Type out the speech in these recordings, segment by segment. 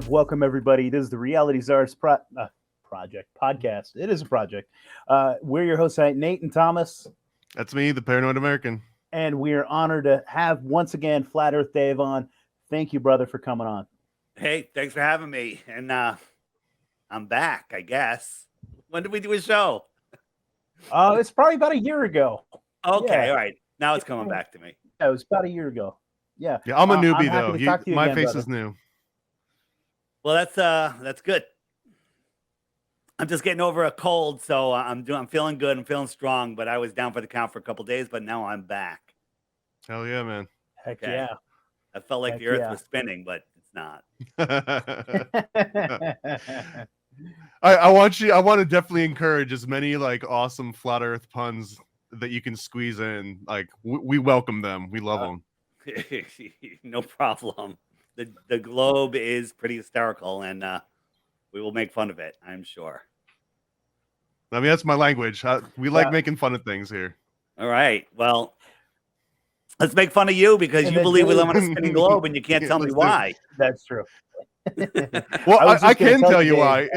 live. Welcome, everybody. This is the Reality Czars project podcast. It is a project. We're your hosts tonight, Nate and Thomas. That's me, the Paranoid American. And we are honored to have, once again, Flat Earth Dave on. Thank you, brother, for coming on. Hey, thanks for having me. And I'm back, I guess. When did we do a show? It's probably about a year ago. Okay, all right. Now it's coming back to me. Yeah, it was about a year ago. Yeah, I'm a newbie though. My again, face brother. is new. Well, that's good. I'm just getting over a cold, so I'm feeling good. I'm feeling strong. But I was down for the count for a couple days, but now I'm back. Hell yeah, man. Heck Okay. yeah. I felt like Heck the Earth yeah. was spinning, but it's not. I want to definitely encourage as many like awesome flat Earth puns that you can squeeze in. Like we welcome them. We love them. No problem. The globe is pretty hysterical, and we will make fun of it, I'm sure. I mean, that's my language. We like making fun of things here. All right. Well, let's make fun of you because you believe we live on a spinning globe, and you can't tell me why. That's true. Well, I can tell you Dave, why.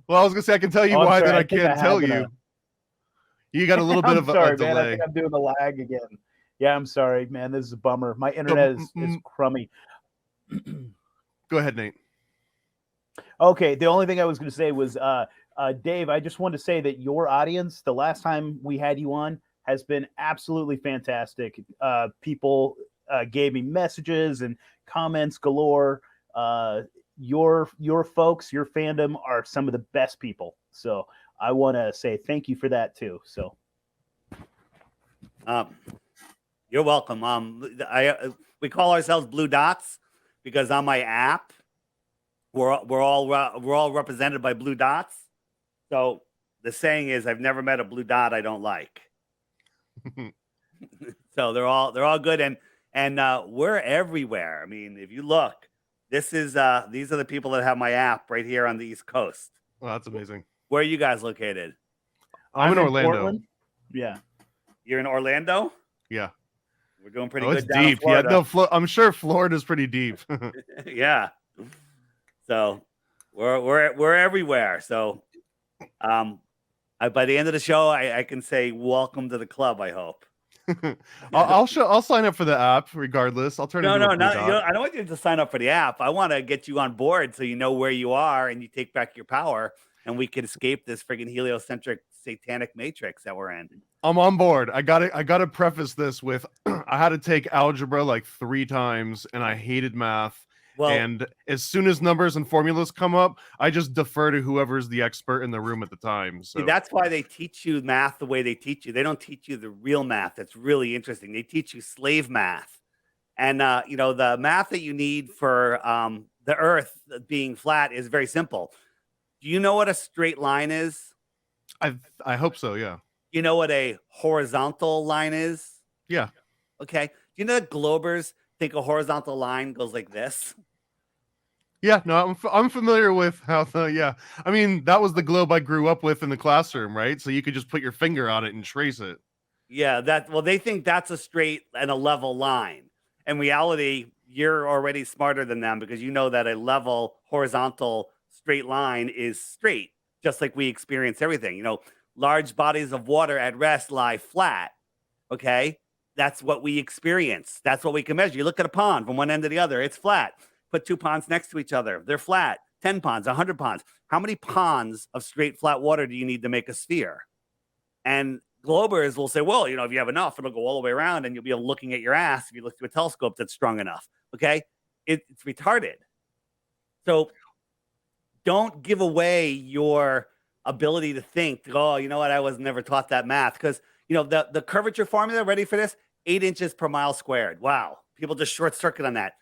Well, I was gonna say I can tell you why, that I can't tell you. You got a little bit of a man. delay. I think I'm doing the lag again. Yeah, I'm sorry, man. This is a bummer. My internet is crummy. Go ahead, Nate. Okay, the only thing I was going to say was, Dave, I just wanted to say that your audience, the last time we had you on, has been absolutely fantastic. People gave me messages and comments galore. Your folks, your fandom are some of the best people. So I want to say thank you for that too. So, you're welcome. We call ourselves Blue Dots because on my app, we're all represented by blue dots. So the saying is, I've never met a blue dot I don't like. So they're all good, and we're everywhere. I mean, if you look, these are the people that have my app right here on the East Coast. Well, that's amazing. Where are you guys located? I'm in Orlando. Portland. Yeah, You're in Orlando? Yeah. We're doing pretty It's good down in deep. Yeah, Florida. no, I'm sure Florida's pretty deep. Yeah. So we're everywhere. So by the end of the show, I can say welcome to the club, I hope. I'll sign up for the app regardless. I'll turn into a blue dot. I don't want you to sign up for the app. I want to get you on board so you know where you are and you take back your power and we can escape this friggin' heliocentric satanic matrix that we're in. I'm on board. I gotta preface this with I had to take algebra like 3 times and I hated math. Well, and as soon as numbers and formulas come up, I just defer to whoever's the expert in the room at the time. So that's why they teach you math the way they teach you. They don't teach you the real math. That's really interesting. They teach you slave math. And the math that you need for the Earth being flat is very simple. Do you know what a straight line is? I hope so, yeah. You know what a horizontal line is? Yeah. Okay. Do you know that globers think a horizontal line goes like this? Yeah, no, I'm familiar with how I mean, that was the globe I grew up with in the classroom, right? So you could just put your finger on it and trace it. Yeah, they think that's a straight and a level line. In reality, you're already smarter than them because you know that a level horizontal straight line is straight, just like we experience everything. Large bodies of water at rest lie flat. Okay? That's what we experience. That's what we can measure. You look at a pond from one end to the other, it's flat. Put 2 ponds next to each other. They're flat. 10 ponds, 100 ponds. How many ponds of straight flat water do you need to make a sphere? And globers will say, well, if you have enough, it'll go all the way around and you'll be looking at your ass if you look through a telescope that's strong enough. Okay? It's retarded. So don't give away your ability to think, oh, you know what? I was never taught that math. Because, the curvature formula, ready for this? 8 inches per mile squared. Wow. People just short circuit on that.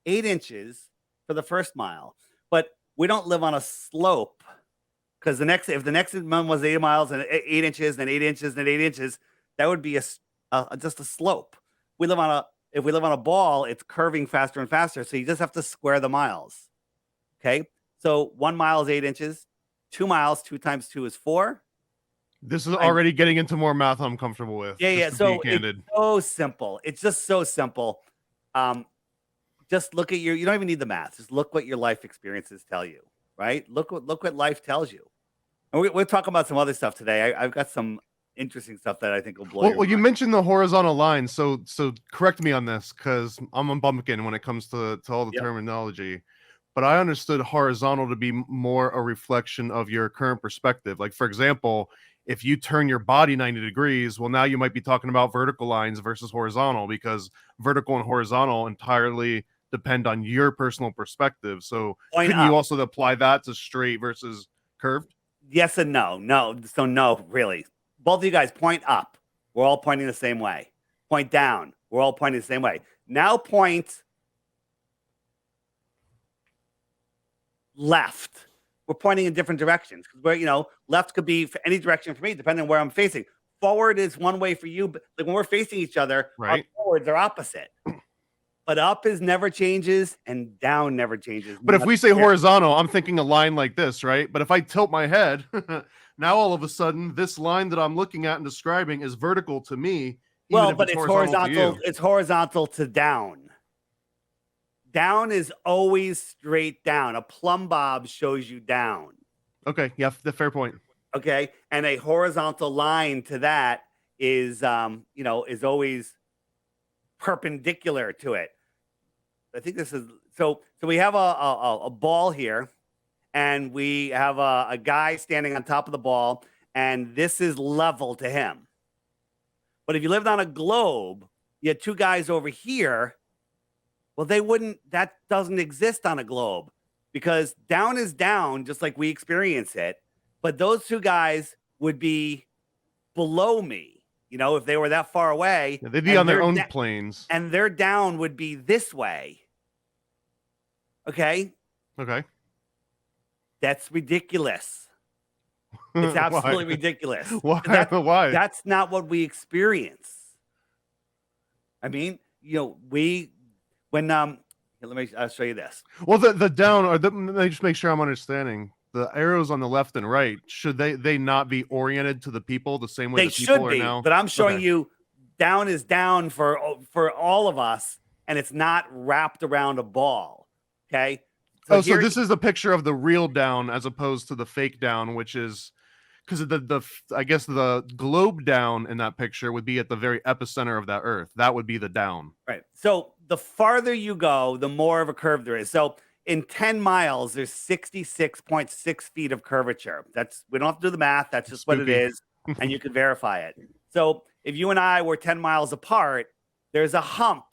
8 inches for the first mile, but we don't live on a slope because if the next one was 8 miles and 8 inches, then 8 inches, then 8 inches, that would be just a slope. If we live on a ball, it's curving faster and faster. So you just have to square the miles. Okay. So 1 mile is 8 inches, 2 miles, 2 times 2 is 4. This is already getting into more math I'm comfortable with. Yeah. So it's so simple. It's just so simple. just look at you don't even need the math. Just look what your life experiences tell you, right? Look what life tells you. And we're talking about some other stuff today. I've got some interesting stuff that I think will blow your Well, you mind. mentioned the horizontal line, so correct me on this because I'm a bumpkin when it comes to all the terminology. But I understood horizontal to be more a reflection of your current perspective. Like, for example, if you turn your body 90 degrees, well, now you might be talking about vertical lines versus horizontal, because vertical and horizontal entirely depend on your personal perspective. So couldn't you also apply that to straight versus curved? Yes and no. No. So no, really. Both of you guys point up. We're all pointing the same way. Point down. We're all pointing the same way. Now point left. We're pointing in different directions. Where, left could be for any direction for me, depending on where I'm facing. Forward is one way for you, but like when we're facing each other, right, our forwards are opposite. But up is never changes and down never changes. But if we say horizontal, I'm thinking a line like this, right? But if I tilt my head, now all of a sudden, this line that I'm looking at and describing is vertical to me. Well, but it's horizontal. It's horizontal to down. Down is always straight down. A plumb bob shows you down. Okay, yeah, the fair point. Okay, and a horizontal line to that is always perpendicular to it. I think this is so we have a ball here, and we have a guy standing on top of the ball, and this is level to him. But if you lived on a globe, you had two guys over here. Well, that doesn't exist on a globe, because down is down, just like we experience it. But those two guys would be below me, if they were that far away. Yeah, they'd be on their own planes. And their down would be this way. Okay? Okay. That's ridiculous. It's absolutely ridiculous. Why? Why? That's not what we experience. I mean, I'll show you this. Well, the down, let me just make sure I'm understanding. The arrows on the left and right, should they not be oriented to the people the same way they the people should be, are now? But I'm showing you down is down for all of us, and it's not wrapped around a ball. Okay. So this is a picture of the real down as opposed to the fake down, which is because I guess the globe down in that picture would be at the very epicenter of that Earth. That would be the down. Right. So the farther you go, the more of a curve there is. So in 10 miles, there's 66.6 feet of curvature. We don't have to do the math. That's just what it is. And you can verify it. So if you and I were 10 miles apart, there's a hump.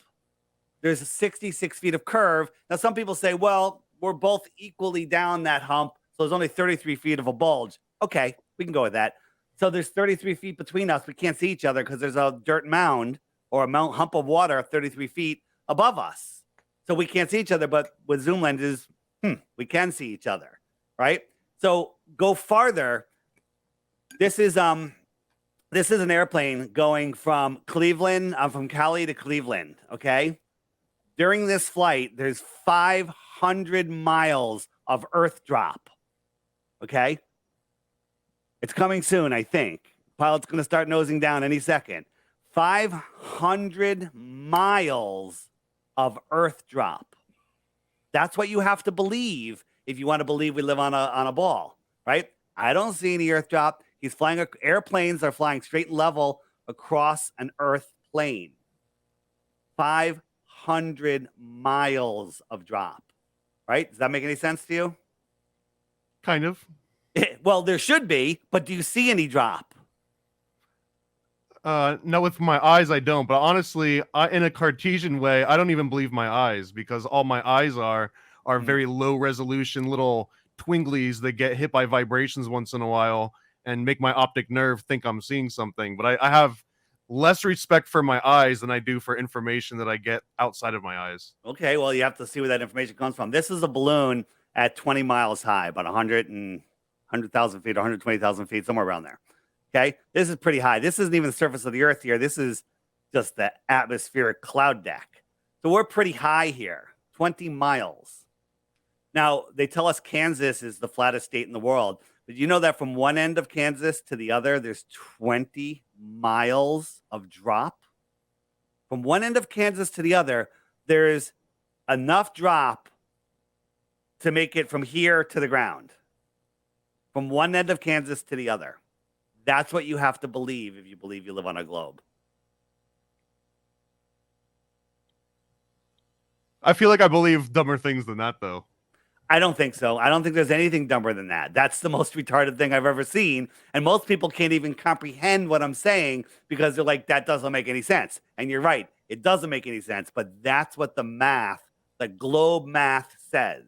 There's 66 feet of curve. Now, some people say, well, we're both equally down that hump, so there's only 33 feet of a bulge. Okay, we can go with that. So there's 33 feet between us. We can't see each other because there's a dirt mound or a hump of water 33 feet above us. So we can't see each other, but with zoom lenses, we can see each other, right? So go farther. This is an airplane going from Cleveland, from Cali to Cleveland, okay? During this flight, there's 500 miles of earth drop, okay? It's coming soon, I think. Pilot's going to start nosing down any second. 500 miles of earth drop. That's what you have to believe if you want to believe we live on a ball, right? I don't see any earth drop. Airplanes are flying straight and level across an earth plane. 500 miles of drop, right? Does that make any sense to you? Kind of. Well, there should be, but do you see any drop? No, with my eyes, I don't. But honestly, in a Cartesian way, I don't even believe my eyes, because all my eyes are very low resolution little twinglies that get hit by vibrations once in a while and make my optic nerve think I'm seeing something. But I have less respect for my eyes than I do for information that I get outside of my eyes. Okay, well, you have to see where that information comes from. This is a balloon at 20 miles high, about 100,000 feet, 120,000 feet, somewhere around there. Okay, this is pretty high. This isn't even the surface of the Earth here. This is just the atmospheric cloud deck. So we're pretty high here, 20 miles. Now, they tell us Kansas is the flattest state in the world. But you know that from one end of Kansas to the other, there's 20 miles of drop? From one end of Kansas to the other, there's enough drop to make it from here to the ground, from one end of Kansas to the other. That's what you have to believe if you believe you live on a globe. I feel like I believe dumber things than that, though. I don't think so. I don't think there's anything dumber than that. That's the most retarded thing I've ever seen. And most people can't even comprehend what I'm saying because they're like, that doesn't make any sense. And you're right. It doesn't make any sense. But that's what the globe math says.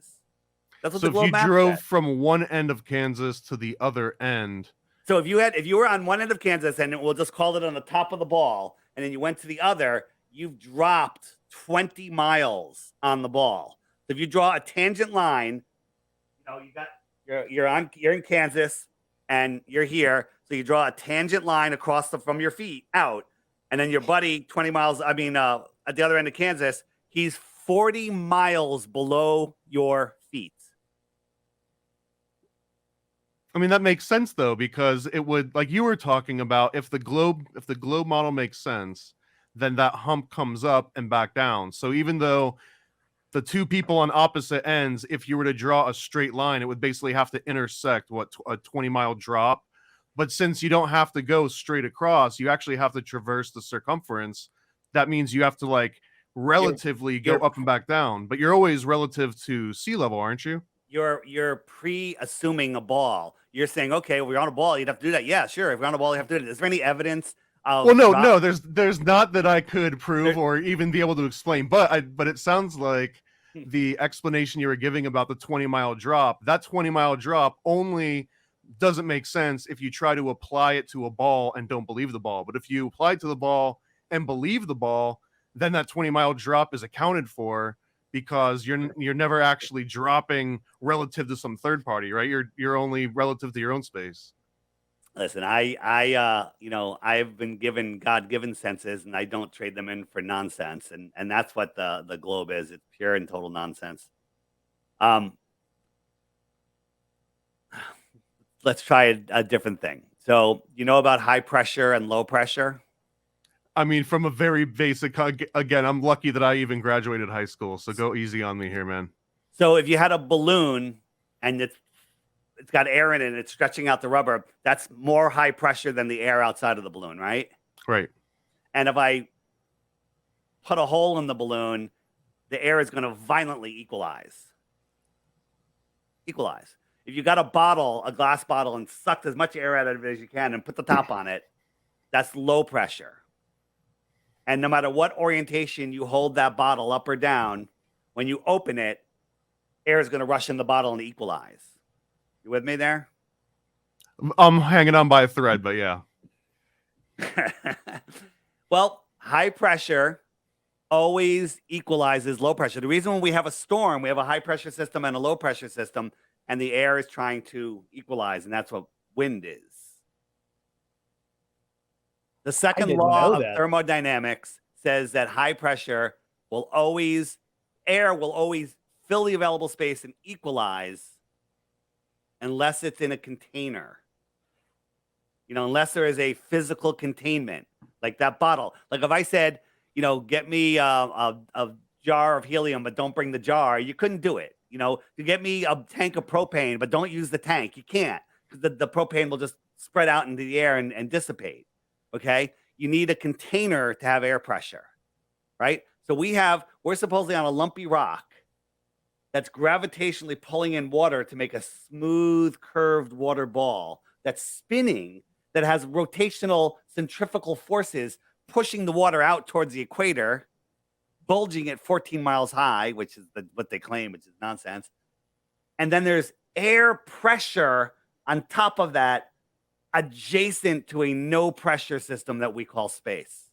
That's what So the globe if you math drove says. from one end of Kansas to the other end. So if you were on one end of Kansas, and we'll just call it on the top of the ball, and then you went to the other, you've dropped 20 miles on the ball. So if you draw a tangent line, you're in Kansas and you're here. So you draw a tangent line across from your feet out, and then your buddy 20 miles, at the other end of Kansas, he's 40 miles below your feet. I mean, that makes sense though, because it would, like you were talking about, if the globe model makes sense, then that hump comes up and back down. So even though the two people on opposite ends, if you were to draw a straight line, it would basically have to intersect a 20-mile drop. But since you don't have to go straight across, you actually have to traverse the circumference. That means you have to relatively go up and back down. But you're always relative to sea level, aren't you? You're pre-assuming a ball. You're saying, okay, we're on a ball. You'd have to do that. Yeah, sure. If we're on a ball, you have to do it. Is there any evidence? Well, no. There's not that I could prove or even be able to explain. But it sounds like the explanation you were giving about the 20-mile drop. That 20-mile drop only doesn't make sense if you try to apply it to a ball and don't believe the ball. But if you apply it to the ball and believe the ball, then that 20-mile drop is accounted for, because you're never actually dropping relative to some third party, right? You're only relative to your own space. Listen, I've been given God-given senses, and I don't trade them in for nonsense, and that's what the globe is. It's pure and total nonsense. Let's try a different thing. So, you know about high pressure and low pressure? I mean, from a very basic, again, I'm lucky that I even graduated high school, so go easy on me here, man. So if you had a balloon and it's got air in it and it's stretching out the rubber, that's more high pressure than the air outside of the balloon, right? Right. And if I put a hole in the balloon, the air is going to violently equalize. If you got a glass bottle, and sucked as much air out of it as you can and put the top on it, that's low pressure. And no matter what orientation you hold that bottle up or down, when you open it, air is going to rush in the bottle and equalize. You with me there? I'm hanging on by a thread, but yeah. Well, high pressure always equalizes low pressure. The reason when we have a storm, we have a high pressure system and a low pressure system, and the air is trying to equalize, and that's what wind is. The second law of thermodynamics says that air will always fill the available space and equalize unless it's in a container. Unless there is a physical containment, like that bottle. Like if I said, get me a jar of helium, but don't bring the jar, you couldn't do it. You get me a tank of propane, but don't use the tank. You can't, because the propane will just spread out into the air and dissipate. Okay, you need a container to have air pressure, right? So we're supposedly on a lumpy rock that's gravitationally pulling in water to make a smooth, curved water ball that's spinning, that has rotational centrifugal forces pushing the water out towards the equator, bulging at 14 miles high, which is what they claim, which is nonsense. And then there's air pressure on top of that, adjacent to a no pressure system that we call space.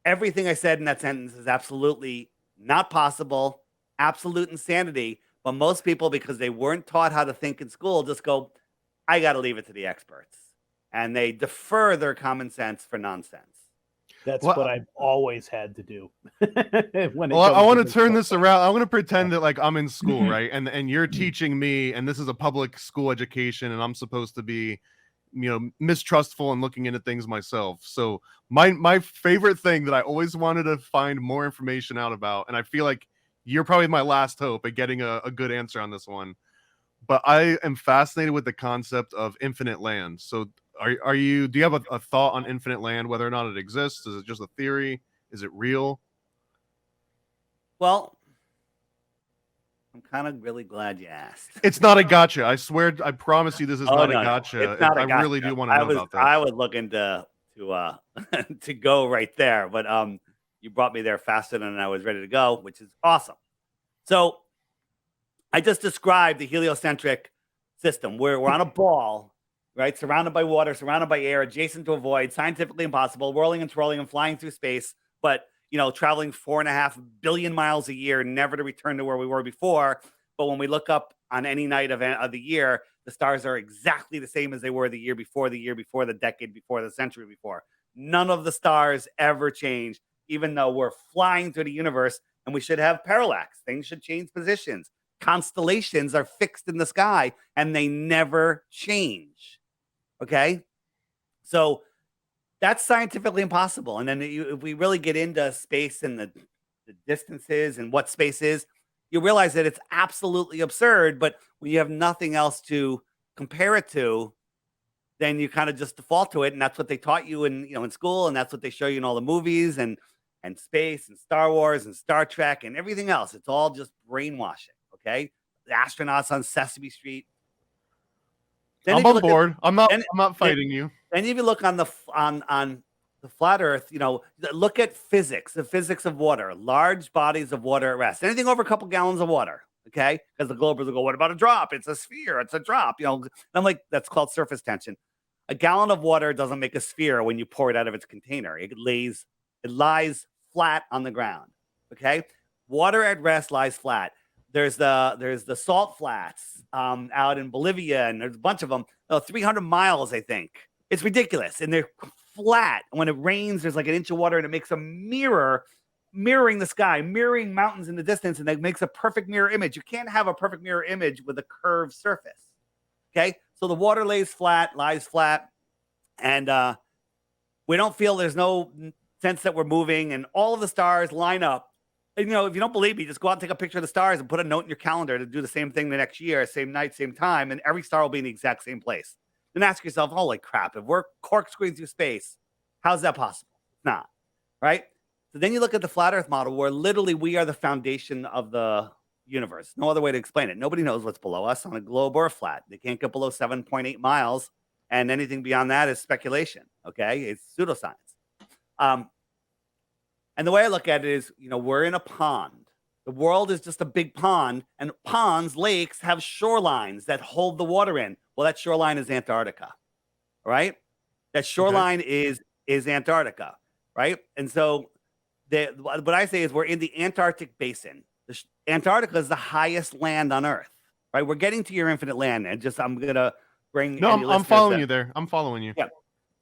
Everything I said in that sentence is absolutely not possible, absolute insanity. But most people, because they weren't taught how to think in school, just go, I got to leave it to the experts. And they defer their common sense for nonsense. That's what I've always had to do. I want to turn this around. I want to pretend that I'm in school, right? And you're teaching me, and this is a public school education, and I'm supposed to be, mistrustful and looking into things myself. So my favorite thing that I always wanted to find more information out about, and I feel like you're probably my last hope at getting a good answer on this one. But I am fascinated with the concept of infinite land. So do you have a thought on infinite land, whether or not it exists? Is it just a theory? Is it real? Well, I'm kind of really glad you asked. It's not a gotcha. I swear, I promise you this is not a No. gotcha. It's not a I gotcha. really do want to know about this. I was looking to to go right there, but you brought me there faster than I was ready to go, which is awesome. So I just described the heliocentric system where we're on a ball, right? Surrounded by water, surrounded by air, adjacent to a void, scientifically impossible, whirling and twirling and flying through space, but traveling 4.5 billion miles a year, never to return to where we were before. But when we look up on any night of the year, the stars are exactly the same as they were the year before, the decade before, the century before. None of the stars ever change, even though we're flying through the universe and we should have parallax. Things should change positions. Constellations are fixed in the sky and they never change. Okay? So that's scientifically impossible. And then if we really get into space and the distances and what space is, you realize that it's absolutely absurd. But when you have nothing else to compare it to, then you kind of just default to it. And that's what they taught you in school. And that's what they show you in all the movies and space and Star Wars and Star Trek and everything else. It's all just brainwashing. Okay. The astronauts on Sesame Street. Then I'm on board. I'm not fighting you. And if you look on the flat Earth, look at physics, the physics of water, large bodies of water at rest, anything over a couple gallons of water. Okay. Because the Globers will go, what about a drop? It's a sphere. It's a drop. And I'm like, that's called surface tension. A gallon of water doesn't make a sphere when you pour it out of its container. It lies flat on the ground. Okay. Water at rest lies flat. There's the salt flats out in Bolivia, and there's a bunch of them. 300 miles, I think. It's ridiculous, and they're flat. When it rains, there's like an inch of water, and it makes a mirroring the sky, mirroring mountains in the distance, and it makes a perfect mirror image. You can't have a perfect mirror image with a curved surface. Okay, so the water lies flat, and we don't feel there's no sense that we're moving, and all of the stars line up. And, if you don't believe me, just go out and take a picture of the stars and put a note in your calendar to do the same thing the next year, same night, same time, and every star will be in the exact same place. Then ask yourself, holy crap, if we're corkscrewing through space, how's that possible? It's not, right? So then you look at the flat Earth model where literally we are the foundation of the universe. No other way to explain it. Nobody knows what's below us on a globe or a flat. They can't get below 7.8 miles, and anything beyond that is speculation, okay? It's pseudoscience. And the way I look at it is, we're in a pond. The world is just a big pond, and ponds, lakes have shorelines that hold the water in. Well, that shoreline is Antarctica, right? That shoreline is Antarctica, right? And so what I say is we're in the Antarctic basin. Antarctica is the highest land on Earth, right? We're getting to your infinite land, and I'm gonna bring. No, I'm following you there. I'm following you. Yeah.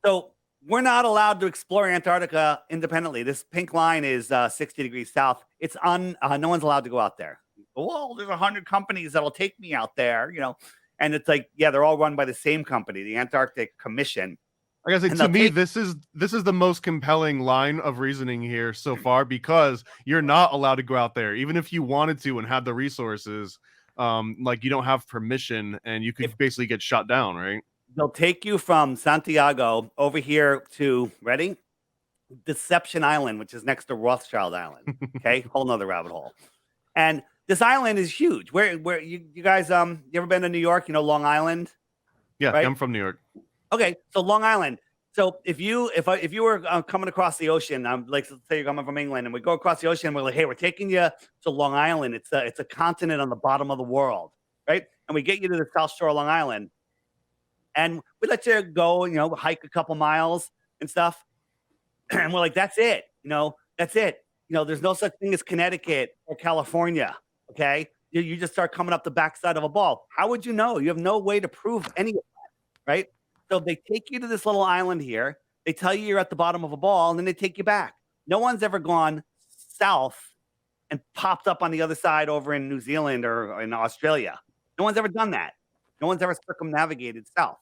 So we're not allowed to explore Antarctica independently. This pink line is 60 degrees south. It's no one's allowed to go out there. Well, there's 100 companies that'll take me out there, And it's like, yeah, they're all run by the same company, the Antarctic Commission. I gotta say, to me, this is the most compelling line of reasoning here so far, because you're not allowed to go out there, even if you wanted to and had the resources. You don't have permission, and you could basically get shot down, right? They'll take you from Santiago over here to, ready? Deception Island, which is next to Rothschild Island. Okay, whole nother rabbit hole. And this island is huge. Where you guys you ever been to New York? Long Island? Yeah, right? I'm from New York. Okay, so Long Island. So if you were coming across the ocean, like let's say you're coming from England, and we go across the ocean, and we're like, hey, we're taking you to Long Island. It's a continent on the bottom of the world, right? And we get you to the South Shore of Long Island. And we let you go, hike a couple miles and stuff. And we're like, that's it. That's it. There's no such thing as Connecticut or California. Okay. You just start coming up the backside of a ball. How would you know? You have no way to prove any of that. Right. So they take you to this little island here. They tell you you're at the bottom of a ball, and then they take you back. No one's ever gone south and popped up on the other side over in New Zealand or in Australia. No one's ever done that. No one's ever circumnavigated south,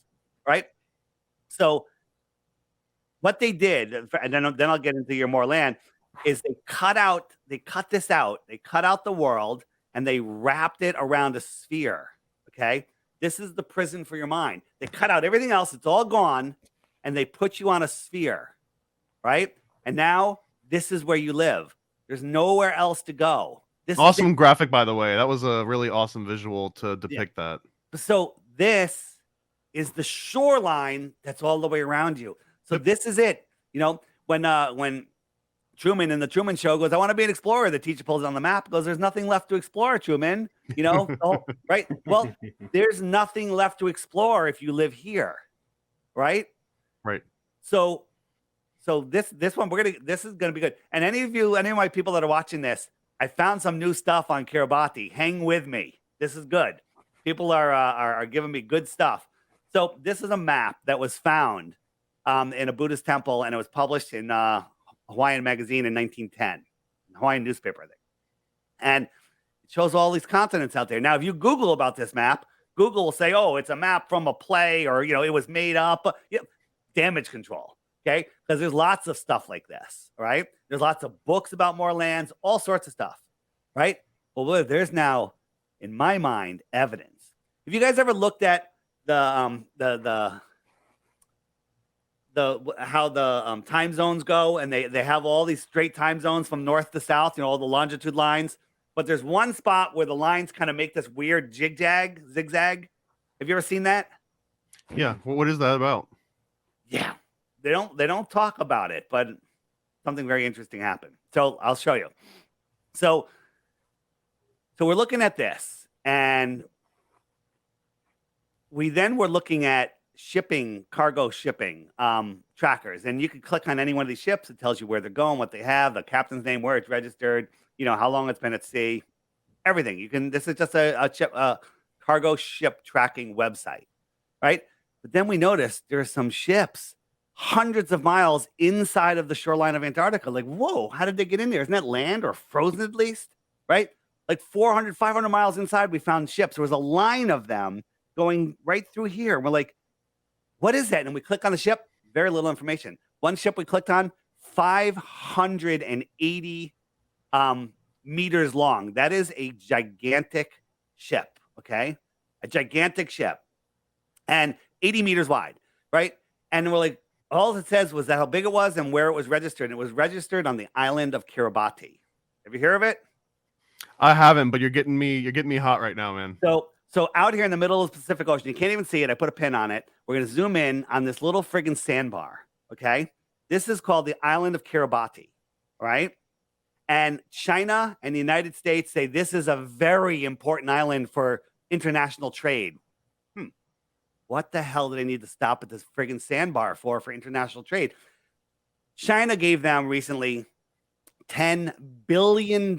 right? So what they did, and then I'll get into your more land, is they cut out the world and they wrapped it around a sphere. Okay. This is the prison for your mind. They cut out everything else. It's all gone. And they put you on a sphere. Right. And now this is where you live. There's nowhere else to go. Awesome graphic, by the way. That was a really awesome visual to depict that. So this is the shoreline that's all the way around you. So this is it. You know, when Truman in the Truman Show goes, I want to be an explorer, the teacher pulls it on the map, goes, there's nothing left to explore, Truman. You know, right? Well, there's nothing left to explore if you live here. Right? Right. So this one this is gonna be good. And any of my people that are watching this, I found some new stuff on Kiribati. Hang with me. This is good. People are giving me good stuff. So this is a map that was found in a Buddhist temple, and it was published in Hawaiian magazine in 1910, Hawaiian newspaper, I think. And it shows all these continents out there. Now, if you Google about this map, Google will say, oh, it's a map from a play, or, you know, it was made up. Damage control. Okay. Because there's lots of stuff like this. Right. There's lots of books about more lands, all sorts of stuff. Right. Well, there's now, in my mind, evidence. Have you guys ever looked at how the time zones go, and they have all these straight time zones from north to south, you know, all the longitude lines, but there's one spot where the lines kind of make this weird zigzag. Have you ever seen that? Yeah. What is that about? Yeah. They don't talk about it, but something very interesting happened. So I'll show you. So we're looking at this, and we then were looking at cargo shipping trackers, and you can click on any one of these ships. It tells you where they're going, what they have, the captain's name, where it's registered, you know, how long it's been at sea, everything. This is just a cargo ship tracking website, right? But then we noticed there are some ships hundreds of miles inside of the shoreline of Antarctica. Like, whoa, how did they get in there? Isn't that land or frozen at least, right? Like 400, 500 miles inside, we found ships. There was a line of them going right through here. And we're like, what is that? And we click on the ship, very little information. One ship we clicked on, 580 meters long. That is a gigantic ship, okay? A gigantic ship. And 80 meters wide, right? And we're like, all it says was that how big it was and where it was registered. And it was registered on the island of Kiribati. Have you heard of it? I haven't, but you're getting me hot right now, man. So out here in the middle of the Pacific Ocean, you can't even see it. I put a pin on it. We're going to zoom in on this little friggin' sandbar. Okay. This is called the island of Kiribati. Right. And China and the United States say this is a very important island for international trade. What the hell do they need to stop at this friggin' sandbar for international trade? China gave them recently $10 billion.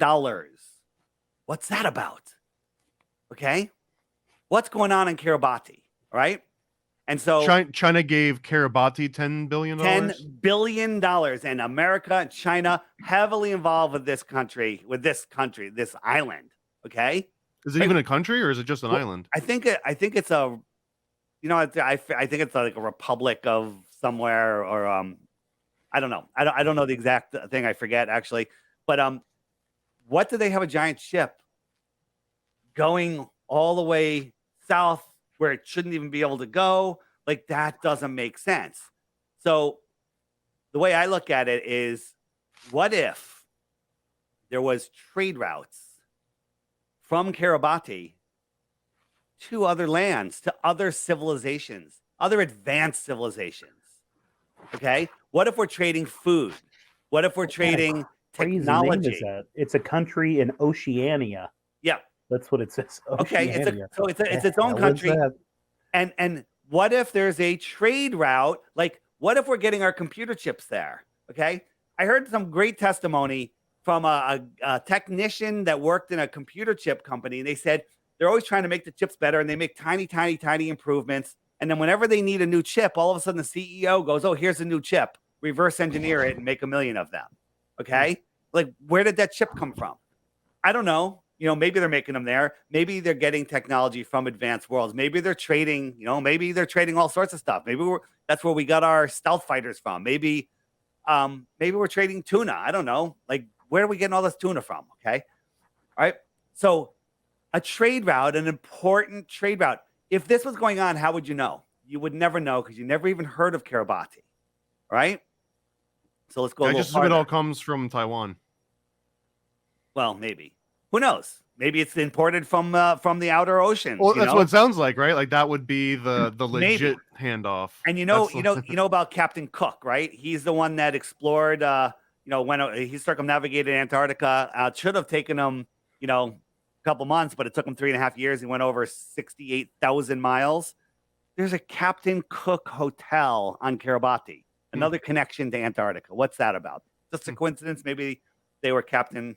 What's that about? Okay. What's going on in Kiribati? Right. And so China gave Kiribati $10 billion. $10 billion. And America and China heavily involved with this island. Okay. Is it even a country, or is it just an island? I think it's a, you know, I think it's like a republic of somewhere, or I don't know. I don't know the exact thing. I forget actually. But what do they have a giant ship going all the way south where it shouldn't even be able to go? Like, that doesn't make sense. So the way I look at it is, what if there was trade routes from Kiribati to other lands, to other civilizations, other advanced civilizations? Okay. What if we're trading food? What if we're trading technology? Name is that? It's a country in Oceania. Yeah. That's what it says. Oceania. Okay. It's its own country. And what if there's a trade route? Like, what if we're getting our computer chips there? Okay. I heard some great testimony from a technician that worked in a computer chip company. And they said they're always trying to make the chips better, and they make tiny, tiny, tiny improvements. And then whenever they need a new chip, all of a sudden the CEO goes, oh, here's a new chip, reverse engineer it and make 1 million of them. Okay. Like, where did that chip come from? I don't know. maybe they're making them there. Maybe they're getting technology from advanced worlds. Maybe they're trading, maybe they're trading all sorts of stuff. Maybe that's where we got our stealth fighters from. Maybe we're trading tuna. I don't know. Like, where are we getting all this tuna from? Okay. All right. So a trade route, an important trade route. If this was going on, how would you know? You would never know because you never even heard of Kiribati. Right. So let's go. I just assume it all comes from Taiwan. Well, maybe. Who knows? Maybe it's imported from the outer ocean. Well, that's what it sounds like, right? Like that would be the legit handoff. And you know about Captain Cook, right? He's the one that explored. When he circumnavigated Antarctica. It should have taken him, a couple months, but it took him 3.5 years. He went over 68,000 miles. There's a Captain Cook hotel on Kiribati. Another connection to Antarctica. What's that about? Just a coincidence? Maybe they were captain.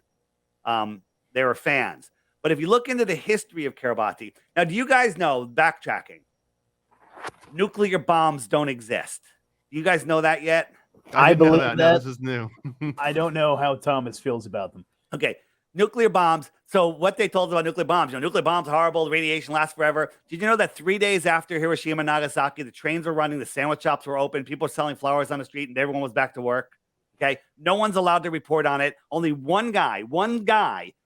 They were fans. But if you look into the history of Kiribati, now, do you guys know, backtracking, nuclear bombs don't exist? Do you guys know that yet? I believe that. No, this is new. I don't know how Thomas feels about them. Okay. Nuclear bombs. So what they told us about nuclear bombs, nuclear bombs, horrible, radiation lasts forever. Did you know that 3 days after Hiroshima and Nagasaki, the trains were running, the sandwich shops were open, people were selling flowers on the street, and everyone was back to work? Okay. No one's allowed to report on it. Only one guy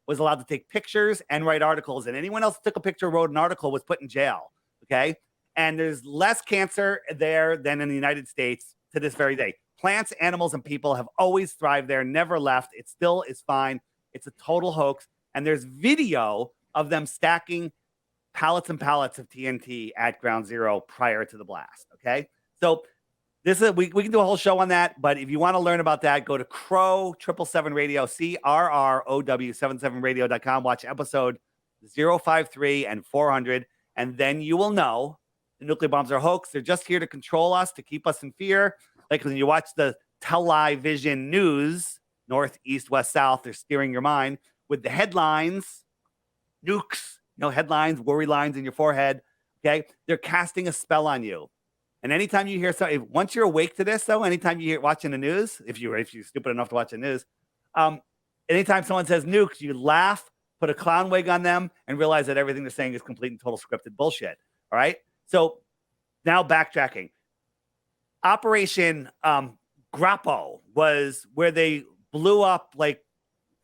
was allowed to take pictures and write articles. And anyone else took a picture, wrote an article, was put in jail. Okay. And there's less cancer there than in the United States to this very day. Plants, animals, and people have always thrived there, never left. It still is fine. It's a total hoax. And there's video of them stacking pallets and pallets of TNT at ground zero prior to the blast. Okay. So this is we can do a whole show on that. But if you want to learn about that, go to Crow 777 Radio, CRROW77radio.com. Watch episode 053 and 400. And then you will know the nuclear bombs are a hoax. They're just here to control us, to keep us in fear. Like when you watch the television news, north, east, west, south, they're steering your mind with the headlines, nukes, headlines, worry lines in your forehead. Okay. They're casting a spell on you. And anytime you hear something, once you're awake to this, though, anytime you hear watching the news, if you're stupid enough to watch the news, anytime someone says nukes, you laugh, put a clown wig on them, and realize that everything they're saying is complete and total scripted bullshit. All right. So now backtracking. Operation Grappo was where they blew up like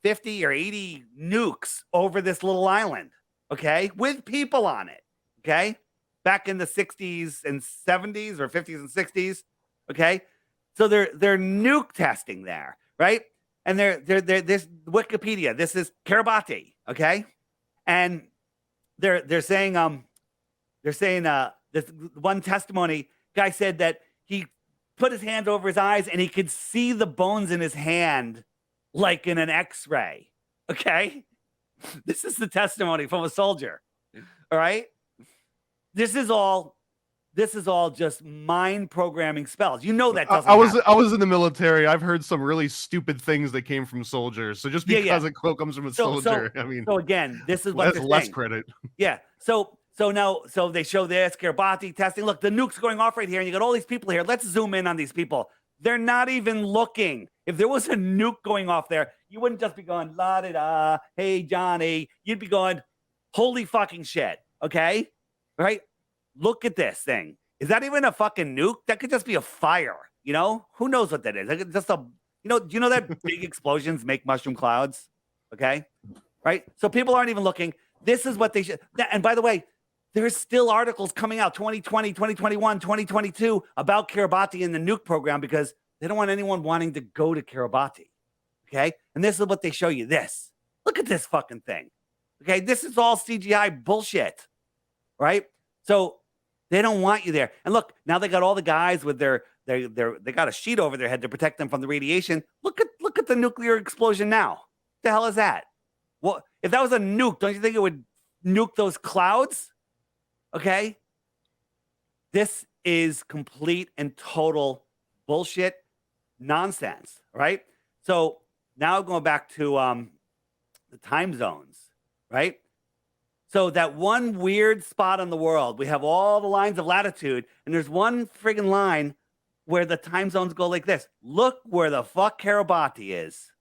50 or 80 nukes over this little island. Okay. With people on it. Okay. Back in the 60s and 70s or 50s and 60s. Okay. So they're nuke testing there. Right. And they're this Wikipedia. This is Kiribati. Okay. And they're saying this one testimony guy said that he put his hand over his eyes and he could see the bones in his hand like in an X-ray. Okay. This is the testimony from a soldier. All right. This is all just mind programming spells. You know that doesn't I was in the military. I've heard some really stupid things that came from soldiers. So just because a quote comes from a soldier, I mean, so again, this is what that's less credit. Yeah. So they show this Kiribati testing. Look, the nuke's going off right here, and you got all these people here. Let's zoom in on these people. They're not even looking. If there was a nuke going off there, you wouldn't just be going la da da. Hey Johnny, you'd be going, holy fucking shit. Okay. Right? Look at this thing. Is that even a fucking nuke? That could just be a fire. Who knows what that is? Like just do you know that big explosions make mushroom clouds? Okay. Right. So people aren't even looking. This is what they should. And by the way, there's still articles coming out 2020, 2021, 2022 about Kiribati and the nuke program because they don't want anyone wanting to go to Kiribati. Okay. And this is what they show you. This. Look at this fucking thing. Okay. This is all CGI bullshit. Right. So they don't want you there. And look, now they got all the guys with they got a sheet over their head to protect them from the radiation. Look at the nuclear explosion now. What the hell is that? Well, if that was a nuke, don't you think it would nuke those clouds? Okay. This is complete and total bullshit nonsense. Right. So now going back to the time zones, right? So that one weird spot on the world, we have all the lines of latitude, and there's one friggin' line where the time zones go like this. Look where the fuck Kiribati is.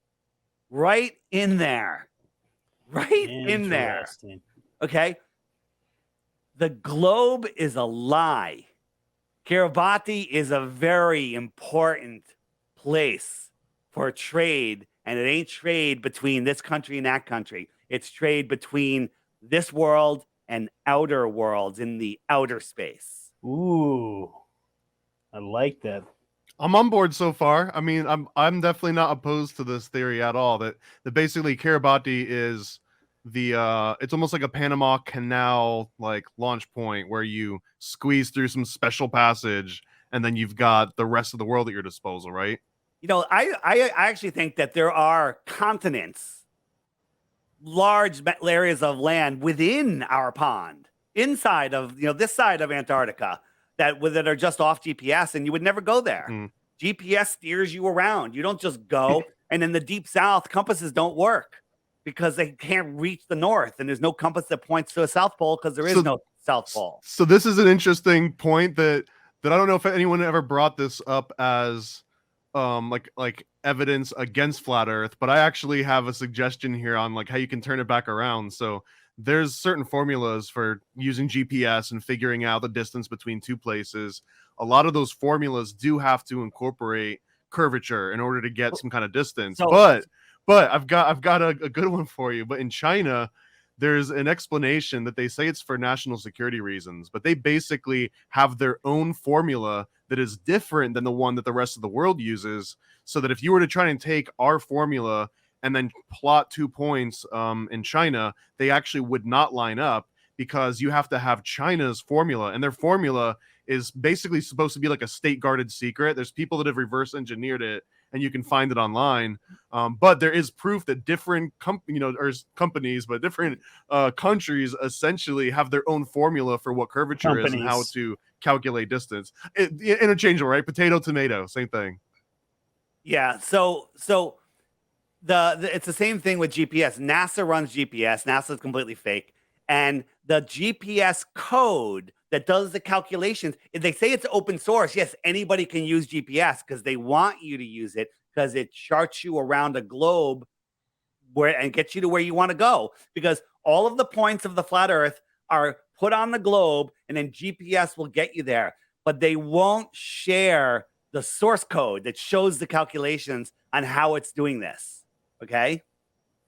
Right in there. right in there. Interesting. Okay. The globe is a lie. Kiribati is a very important place for trade, and it ain't trade between this country and that country. It's trade between this world and outer worlds in the outer space. Ooh, I like that. I'm on board so far. I mean, I'm definitely not opposed to this theory at all. That basically Kiribati is it's almost like a Panama Canal like launch point where you squeeze through some special passage and then you've got the rest of the world at your disposal, right? You know, I actually think that there are continents, large areas of land within our pond, inside of, you know, this side of Antarctica that are just off GPS, and you would never go there. GPS steers you around. You don't just go. And in the deep south, compasses don't work because they can't reach the north, and there's no compass that points to a south pole because there is no south pole. So this is an interesting point that I don't know if anyone ever brought this up as like evidence against flat earth, but I actually have a suggestion here on like how you can turn it back around. So there's certain formulas for using GPS and figuring out the distance between two places. A lot of those formulas do have to incorporate curvature in order to get some kind of distance. But I've got a good one for you. But in China, there's an explanation that they say it's for national security reasons, but they basically have their own formula that is different than the one that the rest of the world uses. So that if you were to try and take our formula and then plot 2 points in China, they actually would not line up because you have to have China's formula, and their formula is basically supposed to be like a state guarded secret. There's people that have reverse engineered it, and you can find it online. But there is proof that different companies, but different countries essentially have their own formula for what curvature is and how to calculate distance. Interchangeable, right? Potato, tomato, same thing. Yeah. So it's the same thing with GPS. NASA runs GPS. NASA is completely fake. And the GPS code that does the calculations, they say it's open source. Yes, anybody can use GPS because they want you to use it because it charts you around a globe and gets you to where you want to go. Because all of the points of the flat Earth are put on the globe, and then GPS will get you there. But they won't share the source code that shows the calculations on how it's doing this. Okay?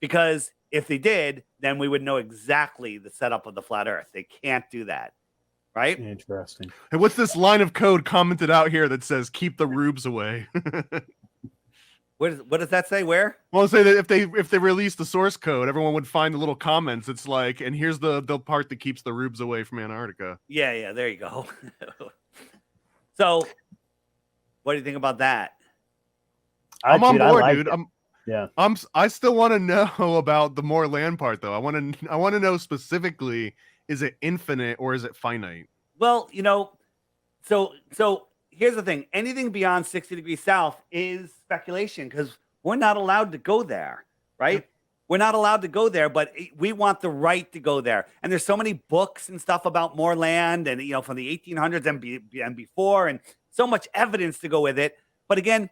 Because if they did, then we would know exactly the setup of the flat Earth. They can't do that. Right? Interesting. And what's this line of code commented out here that says keep the rubes away? What does that say? Where? Well, I'll say that if they release the source code, everyone would find the little comments. It's like, and here's the part that keeps the rubes away from Antarctica. Yeah, there you go. So, what do you think about that? I'm on board, dude. Yeah. I still want to know about the more land part, though. I want to know specifically: is it infinite or is it finite? Well, so here's the thing: anything beyond 60 degrees south is speculation because we're not allowed to go there, right? Yep. We're not allowed to go there, but we want the right to go there. And there's so many books and stuff about more land, and from the 1800s and before, and so much evidence to go with it. But again,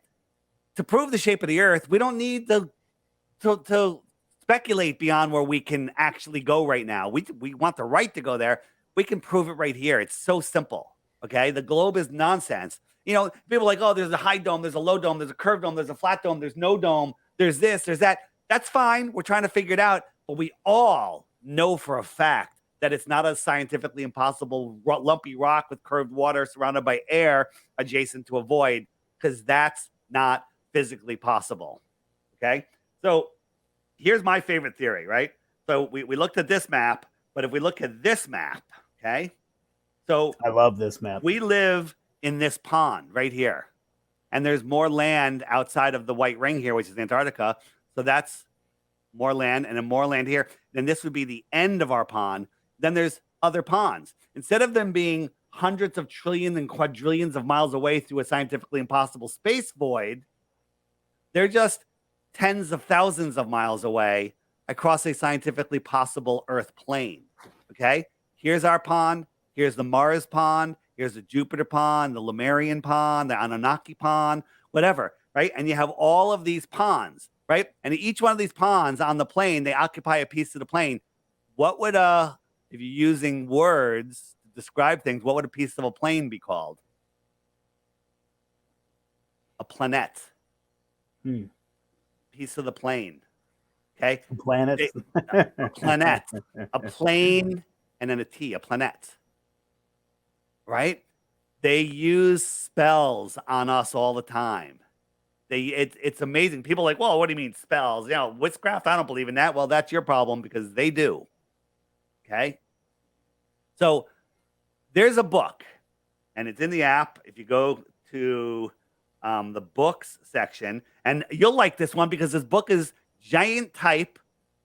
to prove the shape of the Earth, we don't need to speculate beyond where we can actually go right now. We want the right to go there. We can prove it right here. It's so simple. Okay, the globe is nonsense. People are like, oh, there's a high dome, there's a low dome, there's a curved dome, there's a flat dome, there's no dome, there's this, there's that. That's fine. We're trying to figure it out, but we all know for a fact that it's not a scientifically impossible lumpy rock with curved water surrounded by air adjacent to a void, because that's not physically possible. Okay, so here's my favorite theory, right? So we looked at this map, but if we look at this map, okay, so I love this map. We live in this pond right here, and there's more land outside of the white ring here, which is Antarctica. So that's more land, and then more land here. Then this would be the end of our pond. Then there's other ponds. Instead of them being hundreds of trillions and quadrillions of miles away through a scientifically impossible space void, they're just tens of thousands of miles away across a scientifically possible Earth plane. Okay? Here's our pond. Here's the Mars pond. Here's the Jupiter pond, the Lemurian pond, the Anunnaki pond, whatever, right? And you have all of these ponds, right? And each one of these pawns on the plane, they occupy a piece of the plane. What would if you're using words to describe things, what would a piece of a plane be called? A planet. Piece of the plane. Okay. Planet. A planet. A plane and then a T, a planet. Right? They use spells on us all the time. It's amazing. People are like, well, what do you mean spells? You know, witchcraft, I don't believe in that. Well, that's your problem because they do. Okay. So there's a book, and it's in the app. If you go to the books section, and you'll like this one because this book is giant type.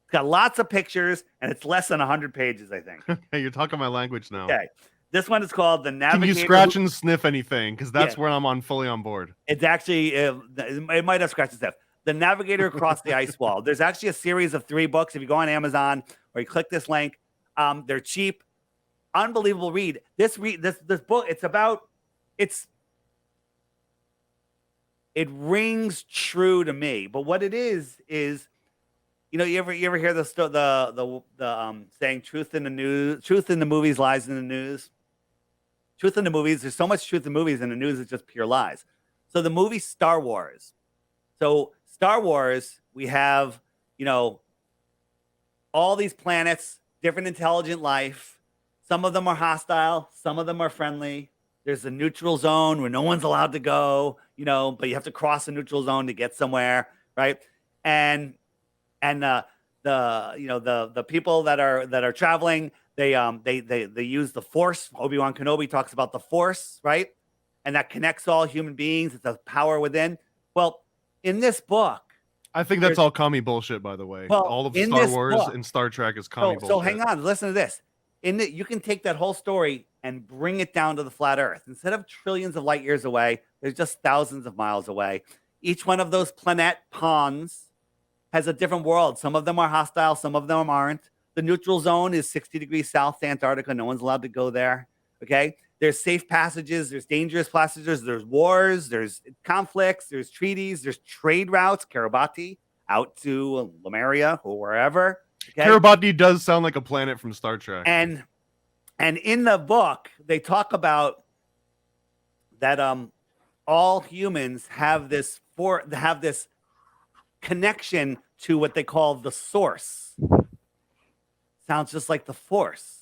It's got lots of pictures, and it's less than 100 pages, I think. Hey, you're talking my language now. Okay. This one is called The Navigator. Can you scratch and sniff anything? Because that's where I'm fully on board. It's actually, it might have scratched and stuff. The Navigator Across the Ice Wall. There's actually a series of 3 books. If you go on Amazon or you click this link, they're cheap. Unbelievable read. This book, it rings true to me. But what it is, you know, you ever hear the saying truth in the movies, lies in the news? Truth in the movies, there's so much truth in movies, and the news is just pure lies. So the movie Star Wars. So Star Wars, we have, you know, all these planets, different intelligent life. Some of them are hostile, some of them are friendly. There's a neutral zone where no one's allowed to go, you know, but you have to cross the neutral zone to get somewhere, right? And the people that are traveling, they use the Force. Obi-Wan Kenobi talks about the Force, right? And that connects all human beings. It's a power within. Well, in this book, I think that's all commie bullshit, by the way. Well, all of in Star this Wars book- and Star Trek is commie bullshit. So hang on, listen to this. You can take that whole story and bring it down to the flat Earth. Instead of trillions of light years away, there's just thousands of miles away. Each one of those planet pawns has a different world. Some of them are hostile, some of them aren't. The neutral zone is 60 degrees south to Antarctica. No one's allowed to go there. Okay. There's safe passages. There's dangerous passages. There's wars. There's conflicts. There's treaties. There's trade routes. Kiribati out to Lemuria or wherever. Okay? Kiribati does sound like a planet from Star Trek. And in the book, they talk about that all humans have this connection to what they call the source. Sounds just like the Force.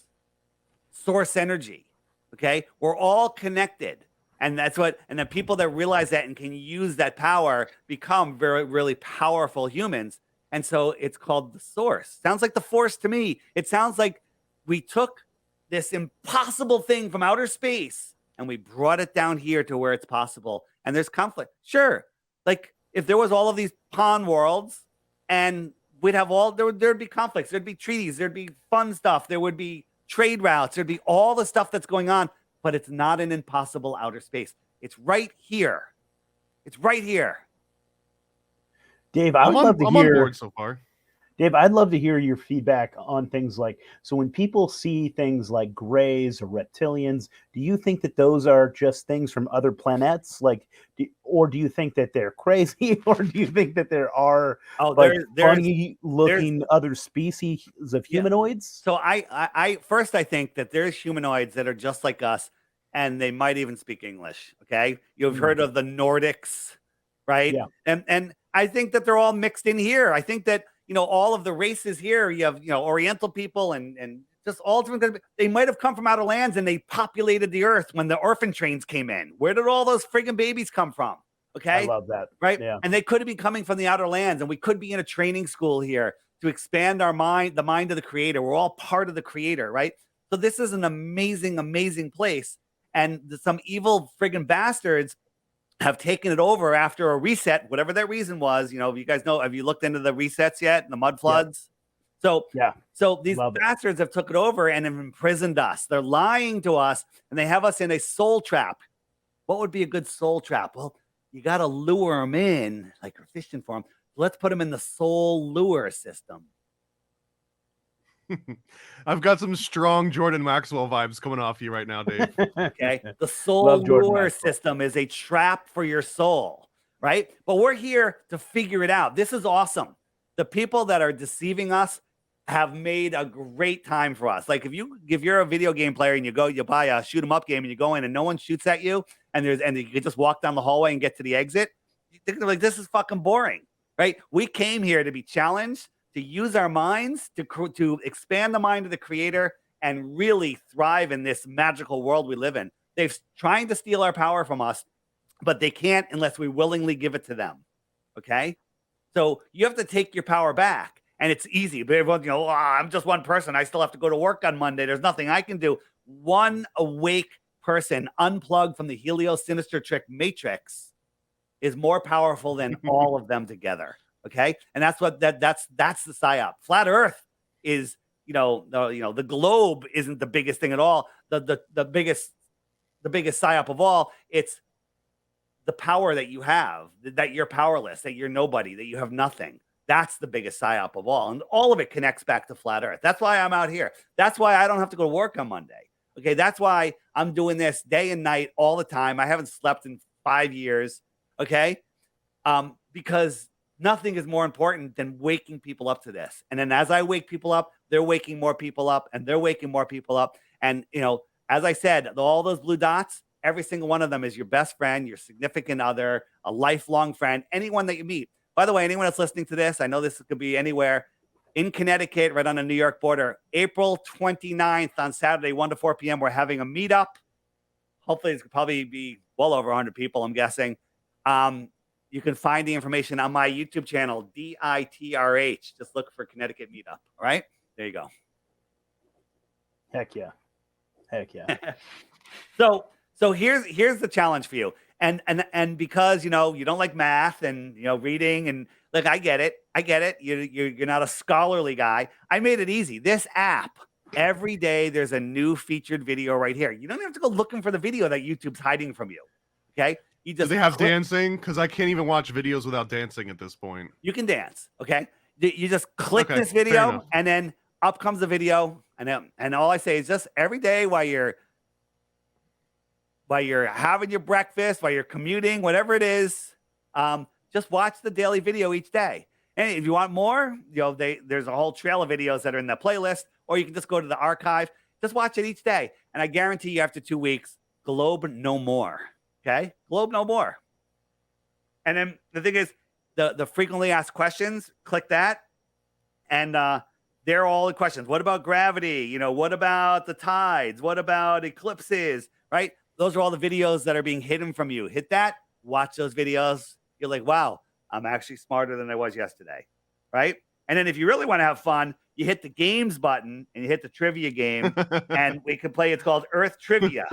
Source energy. Okay? We're all connected. And the people that realize that and can use that power become very, really powerful humans. And so it's called the source. Sounds like the Force to me. It sounds like we took this impossible thing from outer space and we brought it down here to where it's possible. And there's conflict. Sure. Like if there was all of these pawn worlds and we'd have there'd be conflicts, there'd be treaties, there'd be fun stuff, there would be trade routes, there'd be all the stuff that's going on, but it's not an impossible outer space. It's right here. It's right here. Dave, I'm on board so far. Dave, I'd love to hear your feedback on things like, so when people see things like grays or reptilians, do you think that those are just things from other planets? Like, or do you think that they're crazy? Or do you think that there are funny looking other species of humanoids? So I first, I think that there's humanoids that are just like us and they might even speak English. Okay. You've heard of the Nordics, right? Yeah. And I think that they're all mixed in here. I think that, you know, all of the races here, you have, you know, Oriental people and just all different. They might have come from outer lands and they populated the earth when the orphan trains came in. Where did all those friggin' babies come from? Okay. I love that. Right. Yeah. And they could be coming from the outer lands and we could be in a training school here to expand our mind, the mind of the creator. We're all part of the creator. Right. So this is an amazing, amazing place. And some evil friggin' bastards have taken it over after a reset, whatever that reason was. You know, you guys know, have you looked into the resets yet? The mud floods? Yeah. So these bastards have took it over and have imprisoned us. They're lying to us and they have us in a soul trap. What would be a good soul trap? Well, you got to lure them in like you're fishing for them. Let's put them in the soul lure system. I've got some strong Jordan Maxwell vibes coming off you right now, Dave. Okay. The soul lure system is a trap for your soul. right? But we're here to figure it out. This is awesome. The people that are deceiving us have made a great time for us. Like if you're a video game player and you buy a shoot 'em up game and you go in and no one shoots at you and you can just walk down the hallway and get to the exit, you're like, this is fucking boring, right? We came here to be challenged, to use our minds, to expand the mind of the creator and really thrive in this magical world we live in. They're trying to steal our power from us, but they can't unless we willingly give it to them. Okay? So you have to take your power back. And it's easy, but everyone, I'm just one person. I still have to go to work on Monday. There's nothing I can do. One awake person unplugged from the heliocentric matrix is more powerful than all of them together. Okay, and that's what that's the psyop. Flat Earth is, the globe isn't the biggest thing at all. The biggest psyop of all. It's the power that you have, that you're powerless, that you're nobody, that you have nothing. That's the biggest psyop of all. And all of it connects back to Flat Earth. That's why I'm out here. That's why I don't have to go to work on Monday. Okay. That's why I'm doing this day and night all the time. I haven't slept in 5 years. Okay. Because nothing is more important than waking people up to this. And then as I wake people up, they're waking more people up and they're waking more people up. And, as I said, all those blue dots, every single one of them is your best friend, your significant other, a lifelong friend, anyone that you meet. By the way, anyone that's listening to this, I know this could be anywhere in Connecticut, right on the New York border. April 29th on Saturday, 1 to 4 p.m., we're having a meetup. Hopefully, it's probably be well over 100 people, I'm guessing. You can find the information on my YouTube channel, DITRH. Just look for Connecticut Meetup. All right? There you go. Heck yeah. Heck yeah. So here's the challenge for you. And because you don't like math and reading and like I get it. You're not a scholarly guy. I made it easy. This app, every day there's a new featured video right here. You don't have to go looking for the video that YouTube's hiding from you. Okay? You just Do they have dancing? Because I can't even watch videos without dancing at this point. You can dance. Okay? You just click this video and then up comes the video. And all I say is just every day while you're having your breakfast, while you're commuting, whatever it is, just watch the daily video each day. And if you want more, there's a whole trail of videos that are in the playlist, or you can just go to the archive. Just watch it each day. And I guarantee you after 2 weeks, globe no more. Okay? Globe no more. And then the thing is, the frequently asked questions, click that. And they're all the questions. What about gravity? What about the tides? What about eclipses? Right? Those are all the videos that are being hidden from you. Hit that, watch those videos. You're like, wow, I'm actually smarter than I was yesterday, right? And then if you really want to have fun, you hit the games button and you hit the trivia game, and we can play. It's called Earth Trivia.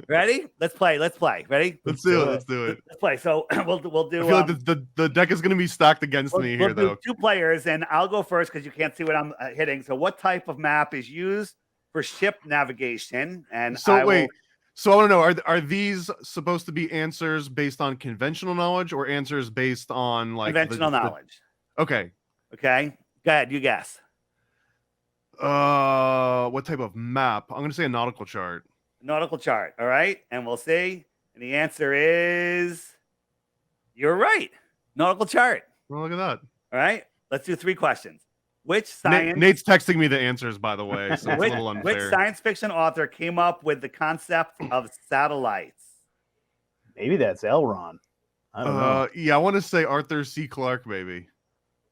Ready? Let's play. Ready? Let's do it. Let's play. So we'll do. I feel like the deck is going to be stacked against me here, though. 2 players, and I'll go first because you can't see what I'm hitting. So, what type of map is used for ship navigation? And so wait. So I want to know, are these supposed to be answers based on conventional knowledge or answers based on like conventional knowledge? Okay. Go ahead, you guess. What type of map? I'm going to say a nautical chart. Nautical chart. All right. And we'll see. And the answer is you're right. Nautical chart. Well, look at that. All right. Let's do 3 questions. Which science? Nate's texting me the answers, by the way, so it's a little unfair. Which science fiction author came up with the concept of satellites? Maybe that's Elron. I don't know. Yeah, I want to say Arthur C. Clarke, maybe.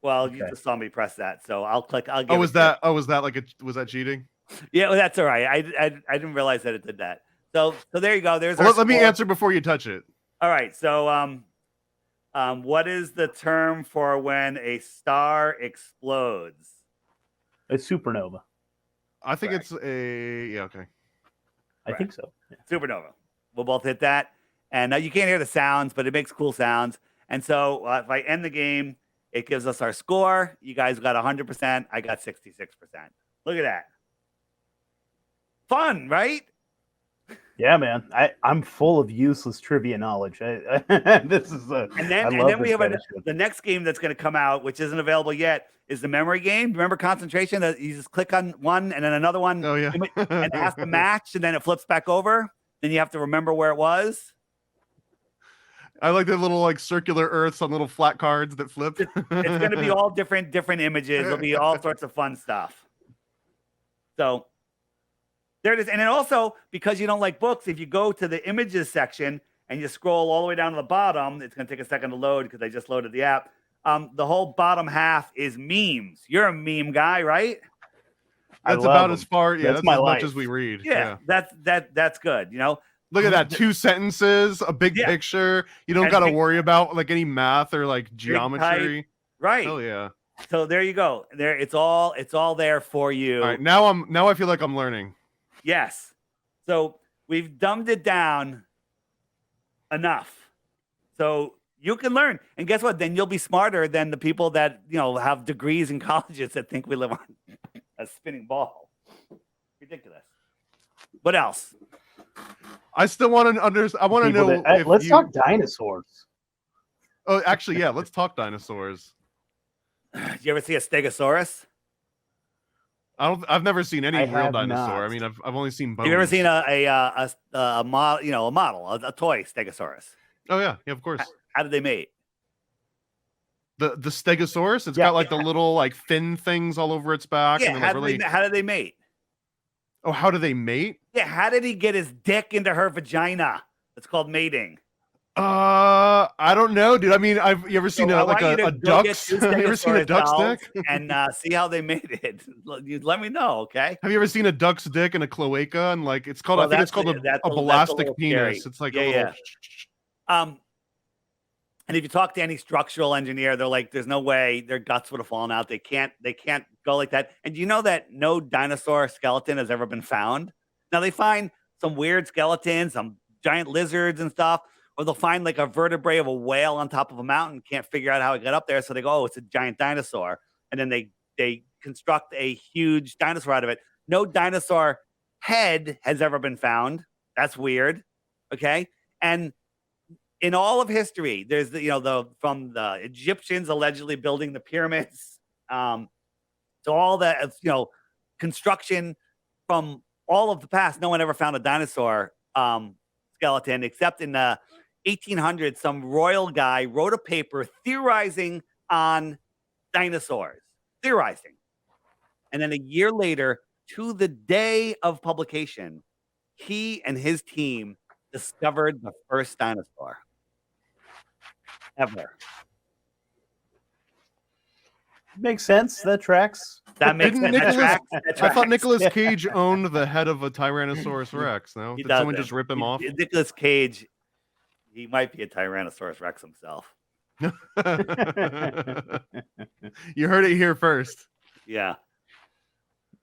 Well, you just saw me press that, so I'll click. I'll give was that was that cheating? Yeah, well, that's all right. I didn't realize that it did that. So there you go. There's. Let me answer before you touch it. All right. So what is the term for when a star explodes? A supernova. I think it's a okay. I think so. Yeah. Supernova. We'll both hit that, and you can't hear the sounds, but it makes cool sounds. And so if I end the game, it gives us our score. You guys got 100%. I got 66%. Look at that. Fun, right? Yeah, man. I'm full of useless trivia knowledge. This is and then we have the next game that's going to come out, which isn't available yet, is the memory game. Remember concentration? You just click on one and then another one. Oh yeah. And it has to match, and then it flips back over. Then you have to remember where it was. I like the little like circular Earths on little flat cards that flip. It's going to be all different images. It'll be all sorts of fun stuff. So there it is. And then also, because you don't like books, if you go to the images section and you scroll all the way down to the bottom, it's going to take a second to load because I just loaded the app. The whole bottom half is memes. You're a meme guy, right? That's about as far. Yeah, that's my as life. much as we read. Yeah, that's good. You know, Look at that. 2 sentences, a big picture. You don't got to worry about like any math or like geometry. Right. Oh yeah. So there you go. There, it's all there for you. All right. Now I feel like I'm learning. Yes. So we've dumbed it down enough. So you can learn. And guess what? Then you'll be smarter than the people that, have degrees in colleges that think we live on a spinning ball. Ridiculous. What else? I still want to understand. I want to know. Let's talk dinosaurs. Oh, actually, yeah. Let's talk dinosaurs. You ever see a Stegosaurus? I've never seen any real dinosaur. Not. I mean, I've only seen bones. You ever seen a model, a toy Stegosaurus? Oh yeah, of course. How did they mate? The Stegosaurus. It's got like the little like fin things all over its back. Yeah. And How did they mate? Oh, how do they mate? Yeah. How did he get his dick into her vagina? It's called mating. I don't know, dude. I mean, you ever seen a duck's? Have you ever seen a duck's dick? And see how they mated. Let me know, okay? Have you ever seen a duck's dick in a cloaca? And like, it's called. I think it's called a balastic penis. Scary. It's like a little. And if you talk to any structural engineer, they're like, "There's no way their guts would have fallen out. They can't go like that." And do you know that no dinosaur skeleton has ever been found? Now they find some weird skeletons, some giant lizards and stuff. Or they'll find like a vertebrae of a whale on top of a mountain, can't figure out how it got up there. So they go, "Oh, it's a giant dinosaur." And then they construct a huge dinosaur out of it. No dinosaur head has ever been found. That's weird. Okay. And in all of history, there's from the Egyptians allegedly building the pyramids, to all the, construction from all of the past, no one ever found a dinosaur skeleton except in the 1800s, some royal guy wrote a paper theorizing on dinosaurs, and then a year later, to the day of publication, he and his team discovered the first dinosaur ever. Makes sense. That tracks. That makes sense. That tracks. I thought Nicolas Cage owned the head of a Tyrannosaurus Rex. No, did someone just rip him off? Nicolas Cage, he might be a Tyrannosaurus Rex himself. You heard it here first. Yeah.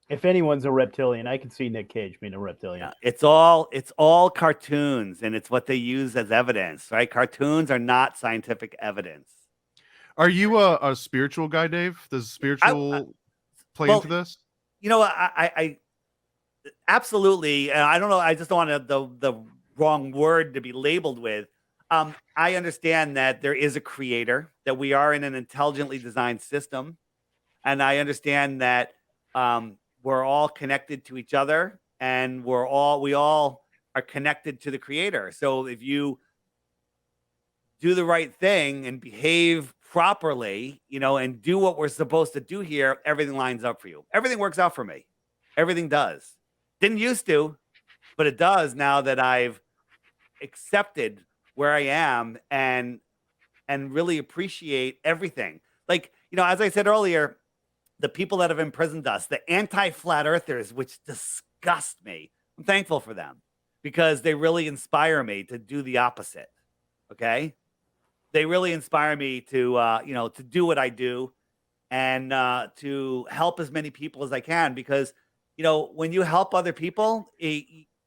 If anyone's a reptilian, I can see Nick Cage being a reptilian. Yeah. It's all cartoons, and it's what they use as evidence, right? Cartoons are not scientific evidence. Are you a spiritual guy, Dave? Does spiritual play into this? I absolutely. I don't know. I just don't want the wrong word to be labeled with. I understand that there is a creator, that we are in an intelligently designed system, and I understand that we're all connected to each other, and we all are connected to the creator. So if you do the right thing and behave properly, and do what we're supposed to do here, everything lines up for you. Everything works out for me. Everything does. Didn't used to, but it does now that I've accepted where I am and really appreciate everything. Like, as I said earlier, the people that have imprisoned us, the anti-flat earthers, which disgust me. I'm thankful for them because they really inspire me to do the opposite. Okay. They really inspire me to do what I do and to help as many people as I can, because, when you help other people,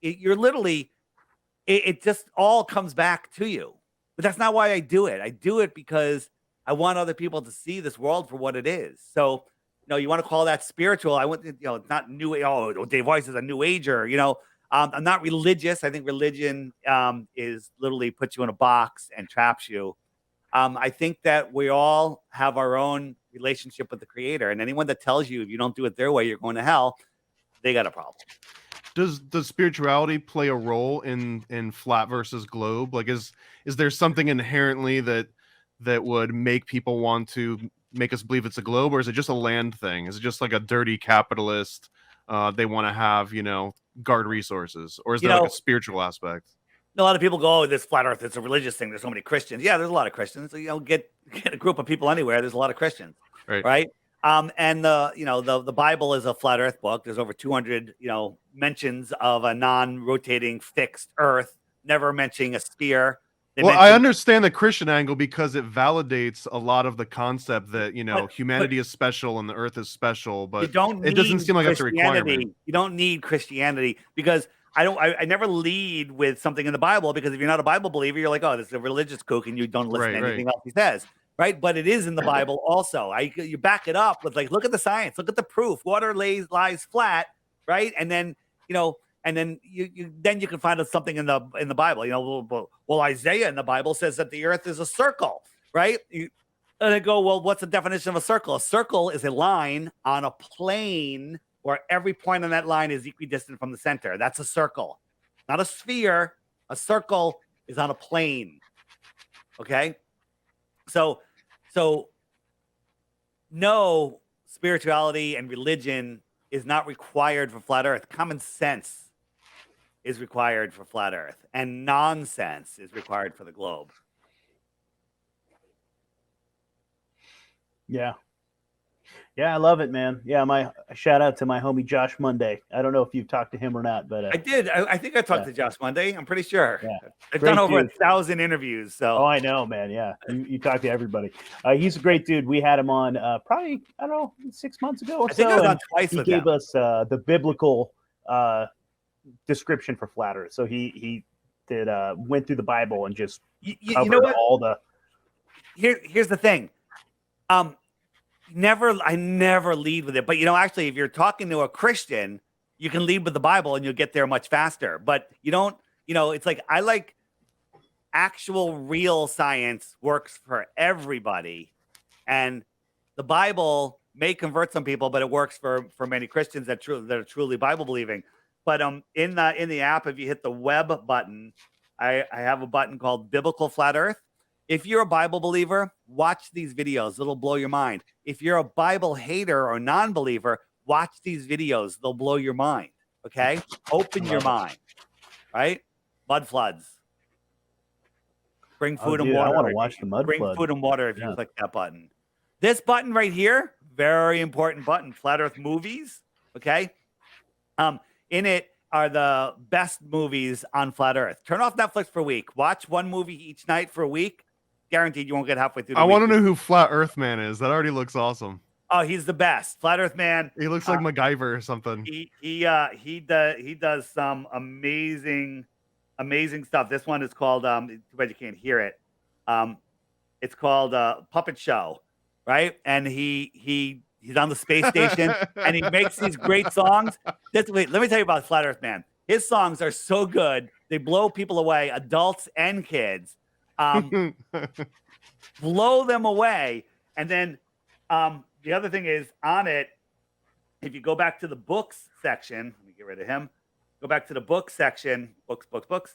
you're literally, it just all comes back to you. But that's not why I do it. I do it because I want other people to see this world for what it is. So, you want to call that spiritual. I wouldn't, it's not new. Oh, Dave Weiss is a new ager. I'm not religious. I think religion is literally puts you in a box and traps you. I think that we all have our own relationship with the creator, and anyone that tells you if you don't do it their way, you're going to hell, they got a problem. Does spirituality play a role in flat versus globe? Like, is there something inherently that would make people want to make us believe it's a globe, or is it just a land thing? Is it just like a dirty capitalist? They want to have, guard resources, or is there like a spiritual aspect? A lot of people go, "Oh, this flat Earth, it's a religious thing. There's so many Christians." Yeah, there's a lot of Christians. So, get a group of people anywhere. There's a lot of Christians, right? And the Bible is a flat Earth book. There's over 200 mentions of a non-rotating fixed Earth, never mentioning a sphere. I understand the Christian angle because it validates a lot of the concept that humanity is special and the Earth is special, but it doesn't seem like it's a requirement. You don't need Christianity because I never lead with something in the Bible, because if you're not a Bible believer, you're like, oh, this is a religious kook, and you don't listen to anything else he says. Right, but it is in the Bible also. You back it up with, like, look at the science, look at the proof. Water lies flat, right? And then you can find something in the Bible. Well, Isaiah in the Bible says that the Earth is a circle, right? And I go, well, what's the definition of a circle? A circle is a line on a plane where every point on that line is equidistant from the center. That's a circle, not a sphere. A circle is on a plane. Okay. So no, spirituality and religion is not required for flat Earth. Common sense is required for flat Earth, and nonsense is required for the globe. Yeah, I love it, man. Yeah, my shout out to my homie Josh Monday. I don't know if you've talked to him or not, but I did. I think I talked to Josh Monday. I'm pretty sure. Yeah. I've done over 1,000 interviews. So. Oh, I know, man. Yeah, you talk to everybody. He's a great dude. We had him on probably, I don't know, 6 months ago or so. I think I was on twice with him. He gave us the biblical description for flat Earth. So he did went through the Bible and just covered all the. Here's the thing. I never lead with it, but actually, if you're talking to a Christian, you can lead with the Bible and you'll get there much faster. But you don't, it's like, I like actual real science works for everybody, and the Bible may convert some people, but it works for many Christians that are truly Bible believing. But in the app, if you hit the web button, I have a button called Biblical Flat Earth. If you're a Bible believer, watch these videos. It'll blow your mind. If you're a Bible hater or non-believer, watch these videos. They'll blow your mind. Okay? Open your mind. Right? Mud floods. Bring food and water. I want to watch the mud Bring flood. Food and water if you click that button. This button right here, very important button. Flat Earth Movies. Okay? In it are the best movies on flat Earth. Turn off Netflix for a week. Watch one movie each night for a week. Guaranteed you won't get halfway through the week. I want to know who Flat Earth Man is. That already looks awesome. Oh, he's the best. Flat Earth Man. He looks like MacGyver or something. He does some amazing stuff. This one is called too bad you can't hear it. It's called Puppet Show, right? And he's on the space station and he makes these great songs. Let me tell you about Flat Earth Man. His songs are so good. They blow people away, adults and kids. Blow them away. And then the other thing is, on it, if you go back to the books section, let me get rid of him. Go back to the books section, books.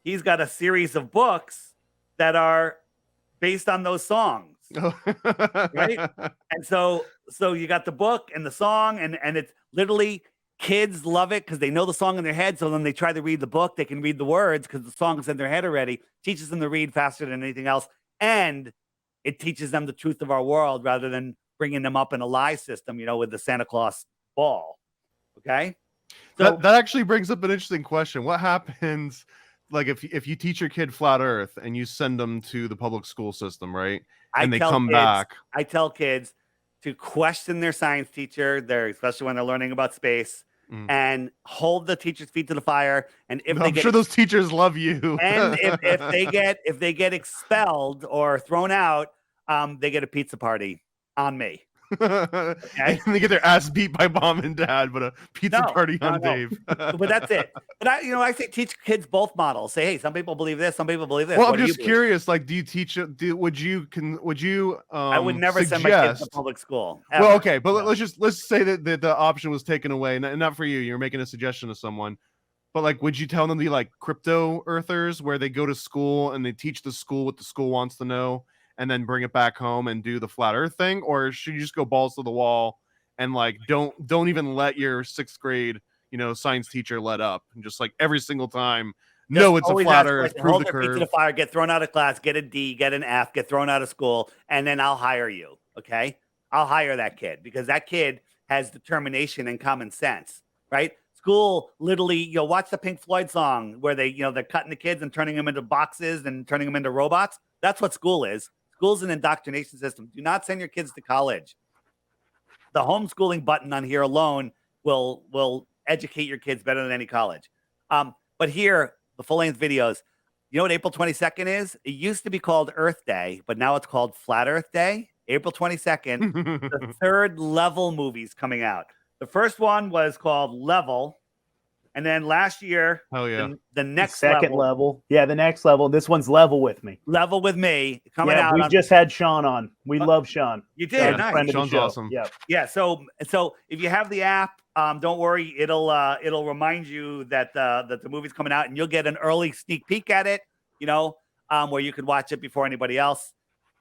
He's got a series of books that are based on those songs. Right? And so you got the book and the song, and it's literally, kids love it because they know the song in their head. So when they try to read the book, they can read the words because the song's in their head already. Teaches them to read faster than anything else. And it teaches them the truth of our world rather than bringing them up in a lie system, with the Santa Claus ball. Okay. So that actually brings up an interesting question. What happens, like, if you teach your kid flat Earth and you send them to the public school system, right? And they come back. I tell kids to question their science teacher, especially when they're learning about space. And hold the teacher's feet to the fire. And I'm sure those teachers love you. And if they get expelled or thrown out, they get a pizza party on me. And they get their ass beat by mom and dad, but a pizza party on Dave. But that's it. But I say teach kids both models. Say, hey, some people believe this, some people believe this. Well, I'm just curious. Like, do you teach? Would you? I would never send my kids to public school. Ever. Well, okay, but let's say that the option was taken away, not for you. You're making a suggestion to someone. But like, would you tell them to be like crypto earthers, where they go to school and they teach the school what the school wants to know, and then bring it back home and do the flat Earth thing, or should you just go balls to the wall and like don't even let your 6th grade science teacher let up, and just like every single time, no, it's a flat Earth. Prove hold the curve. Feet to the fire, get thrown out of class, get a D, get an F, get thrown out of school, and then I'll hire you. Okay, I'll hire that kid because that kid has determination and common sense, right? School literally, watch the Pink Floyd song where they're cutting the kids and turning them into boxes and turning them into robots. That's what school is. School's an indoctrination system. Do not send your kids to college. The homeschooling button on here alone will educate your kids better than any college. But here, the full-length videos, you know what April 22nd is? It used to be called Earth Day, but now it's called Flat Earth Day. April 22nd, the 3rd Level movie's coming out. The first one was called Level, and then last year, the next second level. Yeah, the next level. This one's Level with Me. Level with Me coming out. We just had Sean on. We love Sean. You did. Nice. Sean's awesome. Yeah. So if you have the app, don't worry. It'll remind you that the movie's coming out, and you'll get an early sneak peek at it. Where you can watch it before anybody else.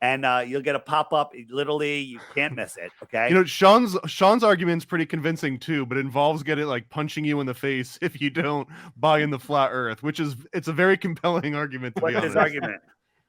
And you'll get a pop-up. Literally, you can't miss it. Okay. Sean's argument's pretty convincing too, but it involves punching you in the face if you don't buy in the flat Earth, it's a very compelling argument. To What's his argument?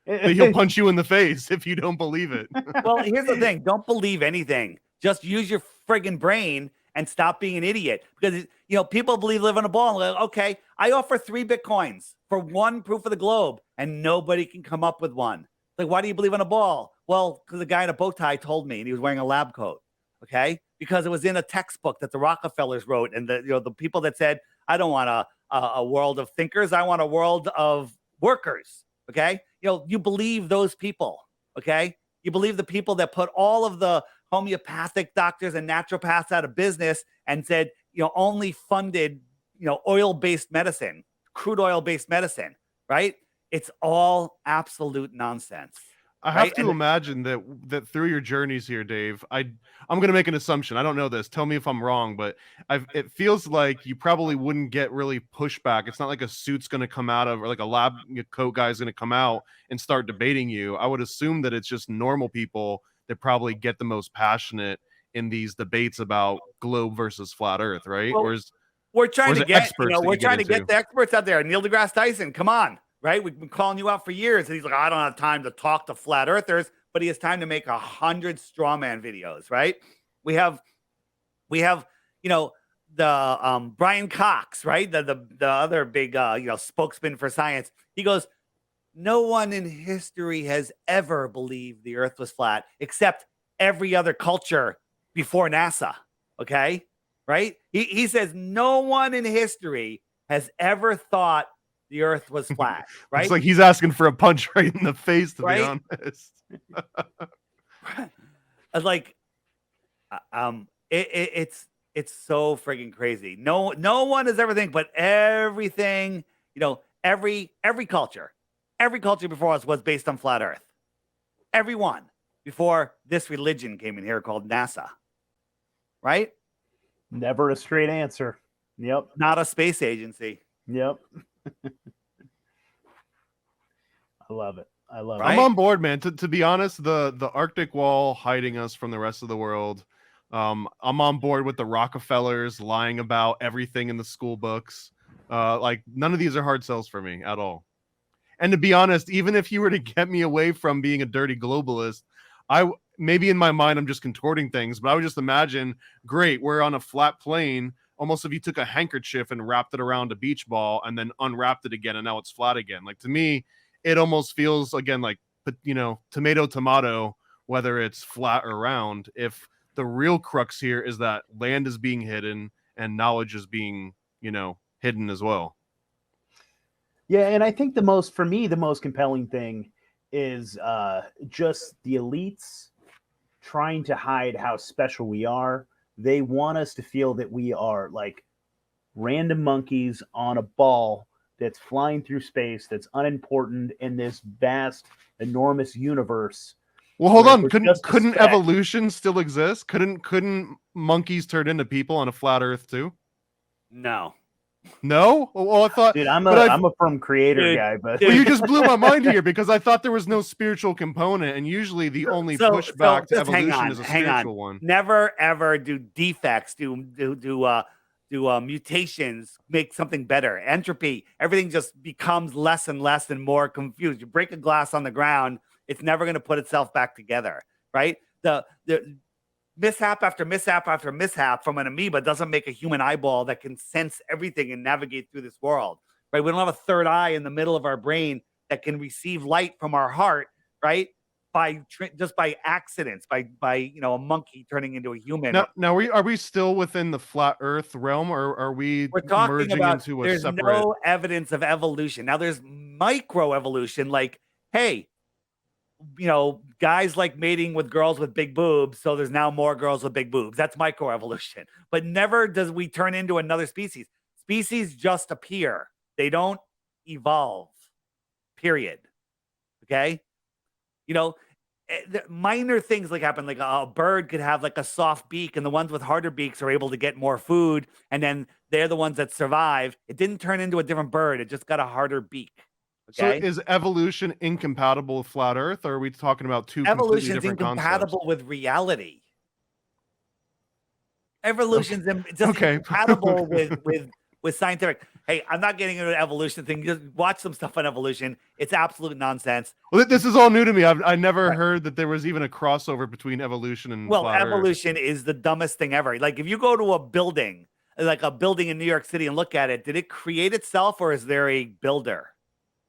That he'll punch you in the face if you don't believe it. Well, here's the thing: don't believe anything. Just use your friggin' brain and stop being an idiot. Because people believe live on a ball. Like, okay, I offer 3 Bitcoins for 1 proof of the globe, and nobody can come up with one. Like, why do you believe in a ball? Well, because the guy in a bow tie told me, and he was wearing a lab coat. Okay, because it was in a textbook that the Rockefellers wrote, and the people that said, I don't want a world of thinkers, I want a world of workers. Okay, you believe those people. Okay, you believe the people that put all of the homeopathic doctors and naturopaths out of business and said, only funded, oil-based medicine, crude oil-based medicine, right? It's all absolute nonsense. I have to imagine that through your journeys here, Dave, I'm going to make an assumption. I don't know this. Tell me if I'm wrong, but it feels like you probably wouldn't get really pushback. It's not like a suit's going to come out of, or like a lab coat guy's going to come out and start debating you. I would assume that it's just normal people that probably get the most passionate in these debates about globe versus flat Earth, right? Well, we're trying to get the experts out there. Neil deGrasse Tyson, come on. Right? We've been calling you out for years. And he's like, I don't have time to talk to flat earthers, but he has time to make 100 straw man videos, right? We have, the Brian Cox, right? The other big, spokesman for science. He goes, no one in history has ever believed the earth was flat, except every other culture before NASA. Okay. Right? He says no one in history has ever thought the earth was flat, right? It's like he's asking for a punch right in the face, to be honest. Like, it's so friggin' crazy. No one has ever think, but everything, every culture before us was based on flat Earth. Everyone before this religion came in here called NASA, right? Never a straight answer. Yep. Not a space agency. Yep. I love it. Right? I'm on board, man. To be honest, the Arctic wall hiding us from the rest of the world. I'm on board with the Rockefellers lying about everything in the school books. Like, none of these are hard sells for me at all. And to be honest, even if you were to get me away from being a dirty globalist, maybe in my mind I'm just contorting things, but I would just imagine, great, we're on a flat plane. Almost if you took a handkerchief and wrapped it around a beach ball and then unwrapped it again and now it's flat again. Like, to me, it almost feels again like, tomato, whether it's flat or round. If the real crux here is that land is being hidden and knowledge is being, hidden as well. Yeah, and I think the most compelling thing is just the elites trying to hide how special we are. They want us to feel that we are like random monkeys on a ball that's flying through space, that's unimportant in this vast, enormous universe. Well, hold where on. we're Couldn't just a couldn't speck. evolution still exist? Couldn't monkeys turn into people on a flat Earth too? No. No. Well, I thought. Dude, I'm but I a firm creator Dude, guy, but Well, you just blew my mind here because I thought there was no spiritual component, and usually the only pushback to just evolution is a spiritual one. Never ever do defects, mutations make something better. Entropy, everything just becomes less and less and more confused. You break a glass on the ground, it's never going to put itself back together, right? The mishap after mishap after mishap from an amoeba doesn't make a human eyeball that can sense everything and navigate through this world, right? We don't have a third eye in the middle of our brain that can receive light from our heart, right? Just by accidents, by a monkey turning into a human. Now, are we still within the flat Earth realm, or are we We're talking merging about into a there's separate? no evidence of evolution. Now there's microevolution, like, hey, guys like mating with girls with big boobs, so there's now more girls with big boobs. That's microevolution. But never does we turn into another species. Species just appear. They don't evolve. Period. Okay? The minor things like happen, like a bird could have like a soft beak, and the ones with harder beaks are able to get more food, and then they're the ones that survive. It didn't turn into a different bird. It just got a harder beak. Okay? So is evolution incompatible with flat Earth, or are we talking about two completely Evolution's different incompatible concepts? with reality. Evolution's just Okay. incompatible with scientific. Hey, I'm not getting into an evolution thing. Just watch some stuff on evolution. It's absolute nonsense. Well, this is all new to me. I never heard that there was even a crossover between evolution and flat Earth. Evolution is the dumbest thing ever. Like if you go to a building, like a building in New York City, and look at it, did it create itself, or is there a builder?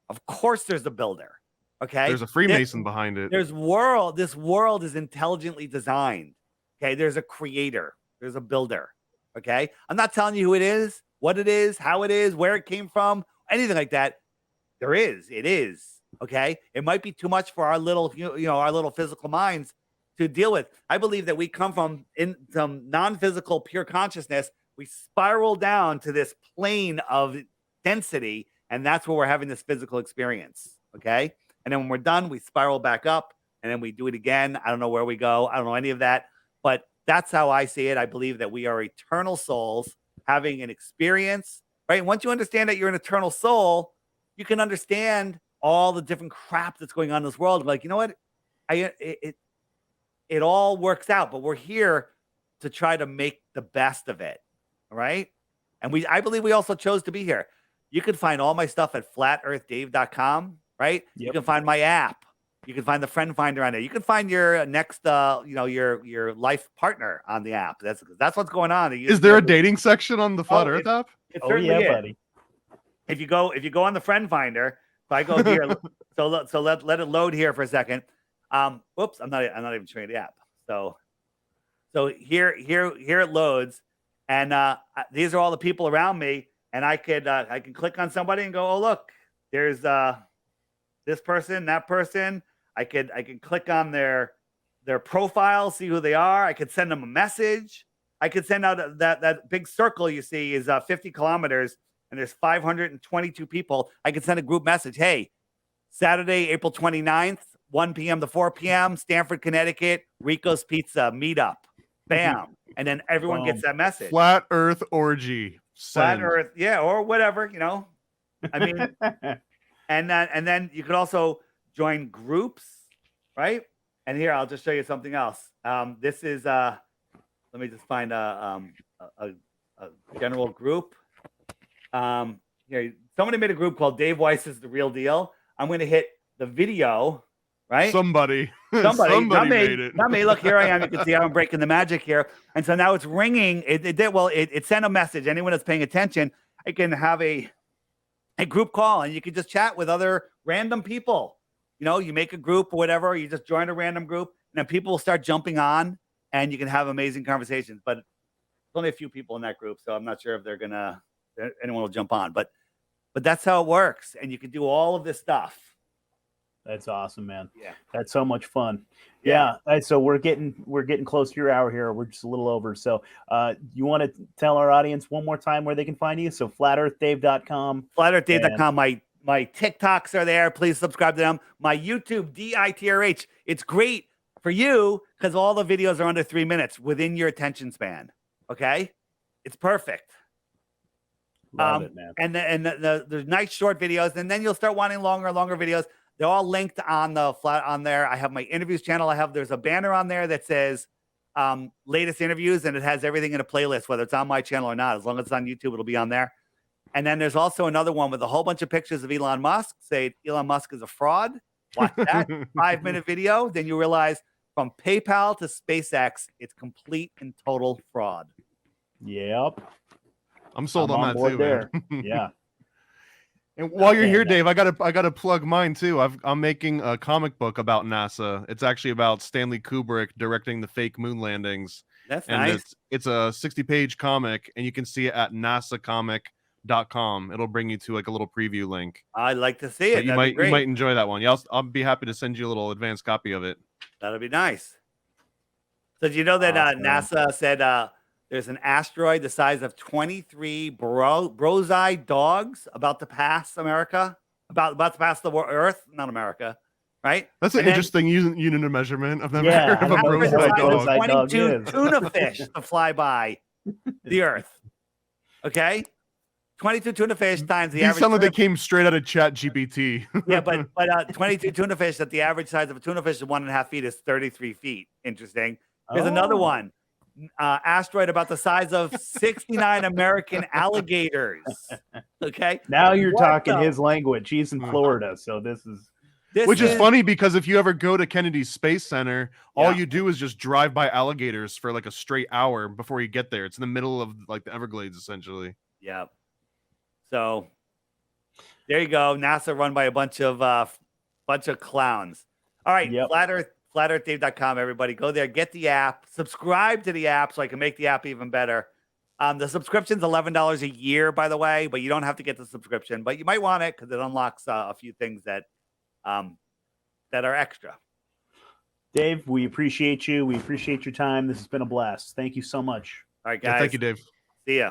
Of course there's a builder. Okay. There's a Freemason behind it. This world is intelligently designed. Okay. There's a creator. There's a builder. Okay. I'm not telling you who it is, what it is, how it is, where it came from, anything like that. It is. Okay. It might be too much for our little, our little physical minds to deal with. I believe that we come from in some non-physical pure consciousness. We spiral down to this plane of density, and that's where we're having this physical experience. Okay. And then when we're done, we spiral back up, and then we do it again. I don't know where we go. I don't know any of that, but that's how I see it. I believe that we are eternal souls having an experience, right? And once you understand that you're an eternal soul, you can understand all the different crap that's going on in this world. Like, you know what? It all works out, but we're here to try to make the best of it. All right. And I believe we also chose to be here. You can find all my stuff at flatearthdave.com, right? Yep. You can find my app. You can find the friend finder on there. You can find your next, your life partner on the app. That's what's going on. Is there a dating section on the Flat Earth app? It certainly is. Buddy. If you go on the friend finder, if I go here, so let it load here for a second. Whoops, I'm not even showing the app. So here it loads, and these are all the people around me, and I can click on somebody and go, oh look, there's this person, that person. I can click on their profile, see who they are. I could send them a message. I could send out that big circle you see is 50 kilometers, and there's 522 people. I could send a group message. Hey, Saturday, April 29th, 1 p.m. to 4 p.m., Stamford, Connecticut, Rico's Pizza meetup. Bam. And then everyone gets that message. Flat Earth orgy. Flat Earth, yeah, or whatever, I mean, and then you could also join groups, right? And here, I'll just show you something else. This is, let me just find a general group. Here, somebody made a group called Dave Weiss is the Real Deal. I'm going to hit the video, right? Somebody not made it. Not me. Look, here I am. You can see how I'm breaking the magic here. And so now it's ringing. It sent a message. Anyone that's paying attention, I can have a group call, and you can just chat with other random people. You make a group or whatever, or you just join a random group, and then people will start jumping on, and you can have amazing conversations. But there's only a few people in that group, so I'm not sure if anyone will jump on. But that's how it works, and you can do all of this stuff. That's awesome, man. Yeah. That's so much fun. Yeah. So we're getting close to your hour here. We're just a little over. So you want to tell our audience one more time where they can find you? So flatearthdave.com. Flatearthdave.com. My TikToks are there. Please subscribe to them. My YouTube, DITRH. It's great for you because all the videos are under 3 minutes within your attention span. Okay? It's perfect. Love it, man. And the nice short videos, and then you'll start wanting longer videos. They're all linked on the on there. I have my interviews channel. There's a banner on there that says latest interviews, and it has everything in a playlist, whether it's on my channel or not. As long as it's on YouTube, it'll be on there. And then there's also another one with a whole bunch of pictures of Elon Musk. Say Elon Musk is a fraud. Watch that 5-minute video. Then you realize from PayPal to SpaceX, it's complete and total fraud. Yep. I'm sold on that too, there. Man. Yeah. And while you're here, Dave, I gotta plug mine too. I'm making a comic book about NASA. It's actually about Stanley Kubrick directing the fake moon landings. That's and nice. It's a 60-page comic, and you can see it at nasacomic.com. It'll bring you to like a little preview link. I'd like to see it. You might enjoy that one. Yeah, I'll be happy to send you a little advanced copy of it. That'll be nice. So do you know that NASA said there's an asteroid the size of 23 Brozai dogs about to pass America, about to pass the Earth, not America, right? That's an interesting unit of measurement. I've never heard of a Brozai dog. 22 tuna fish to fly by the Earth. Okay, 22 tuna fish times the average. These sound like they came straight out of ChatGPT. Yeah, but 22 tuna fish at the average size of a tuna fish is 1.5 feet is 33 feet. Interesting. There's another one. Asteroid about the size of 69 American alligators. Okay. Now you're talking his language. He's in Florida, so this is funny because if you ever go to Kennedy Space Center, all you do is just drive by alligators for like a straight hour before you get there. It's in the middle of like the Everglades, essentially. Yeah. So there you go. NASA run by a bunch of clowns. All right. Yep. FlatEarthDave.com, everybody. Go there, get the app, subscribe to the app so I can make the app even better. The subscription's $11 a year, by the way, but you don't have to get the subscription. But you might want it because it unlocks a few things that are extra. Dave, we appreciate you. We appreciate your time. This has been a blast. Thank you so much. All right, guys. Yeah, thank you, Dave. See ya.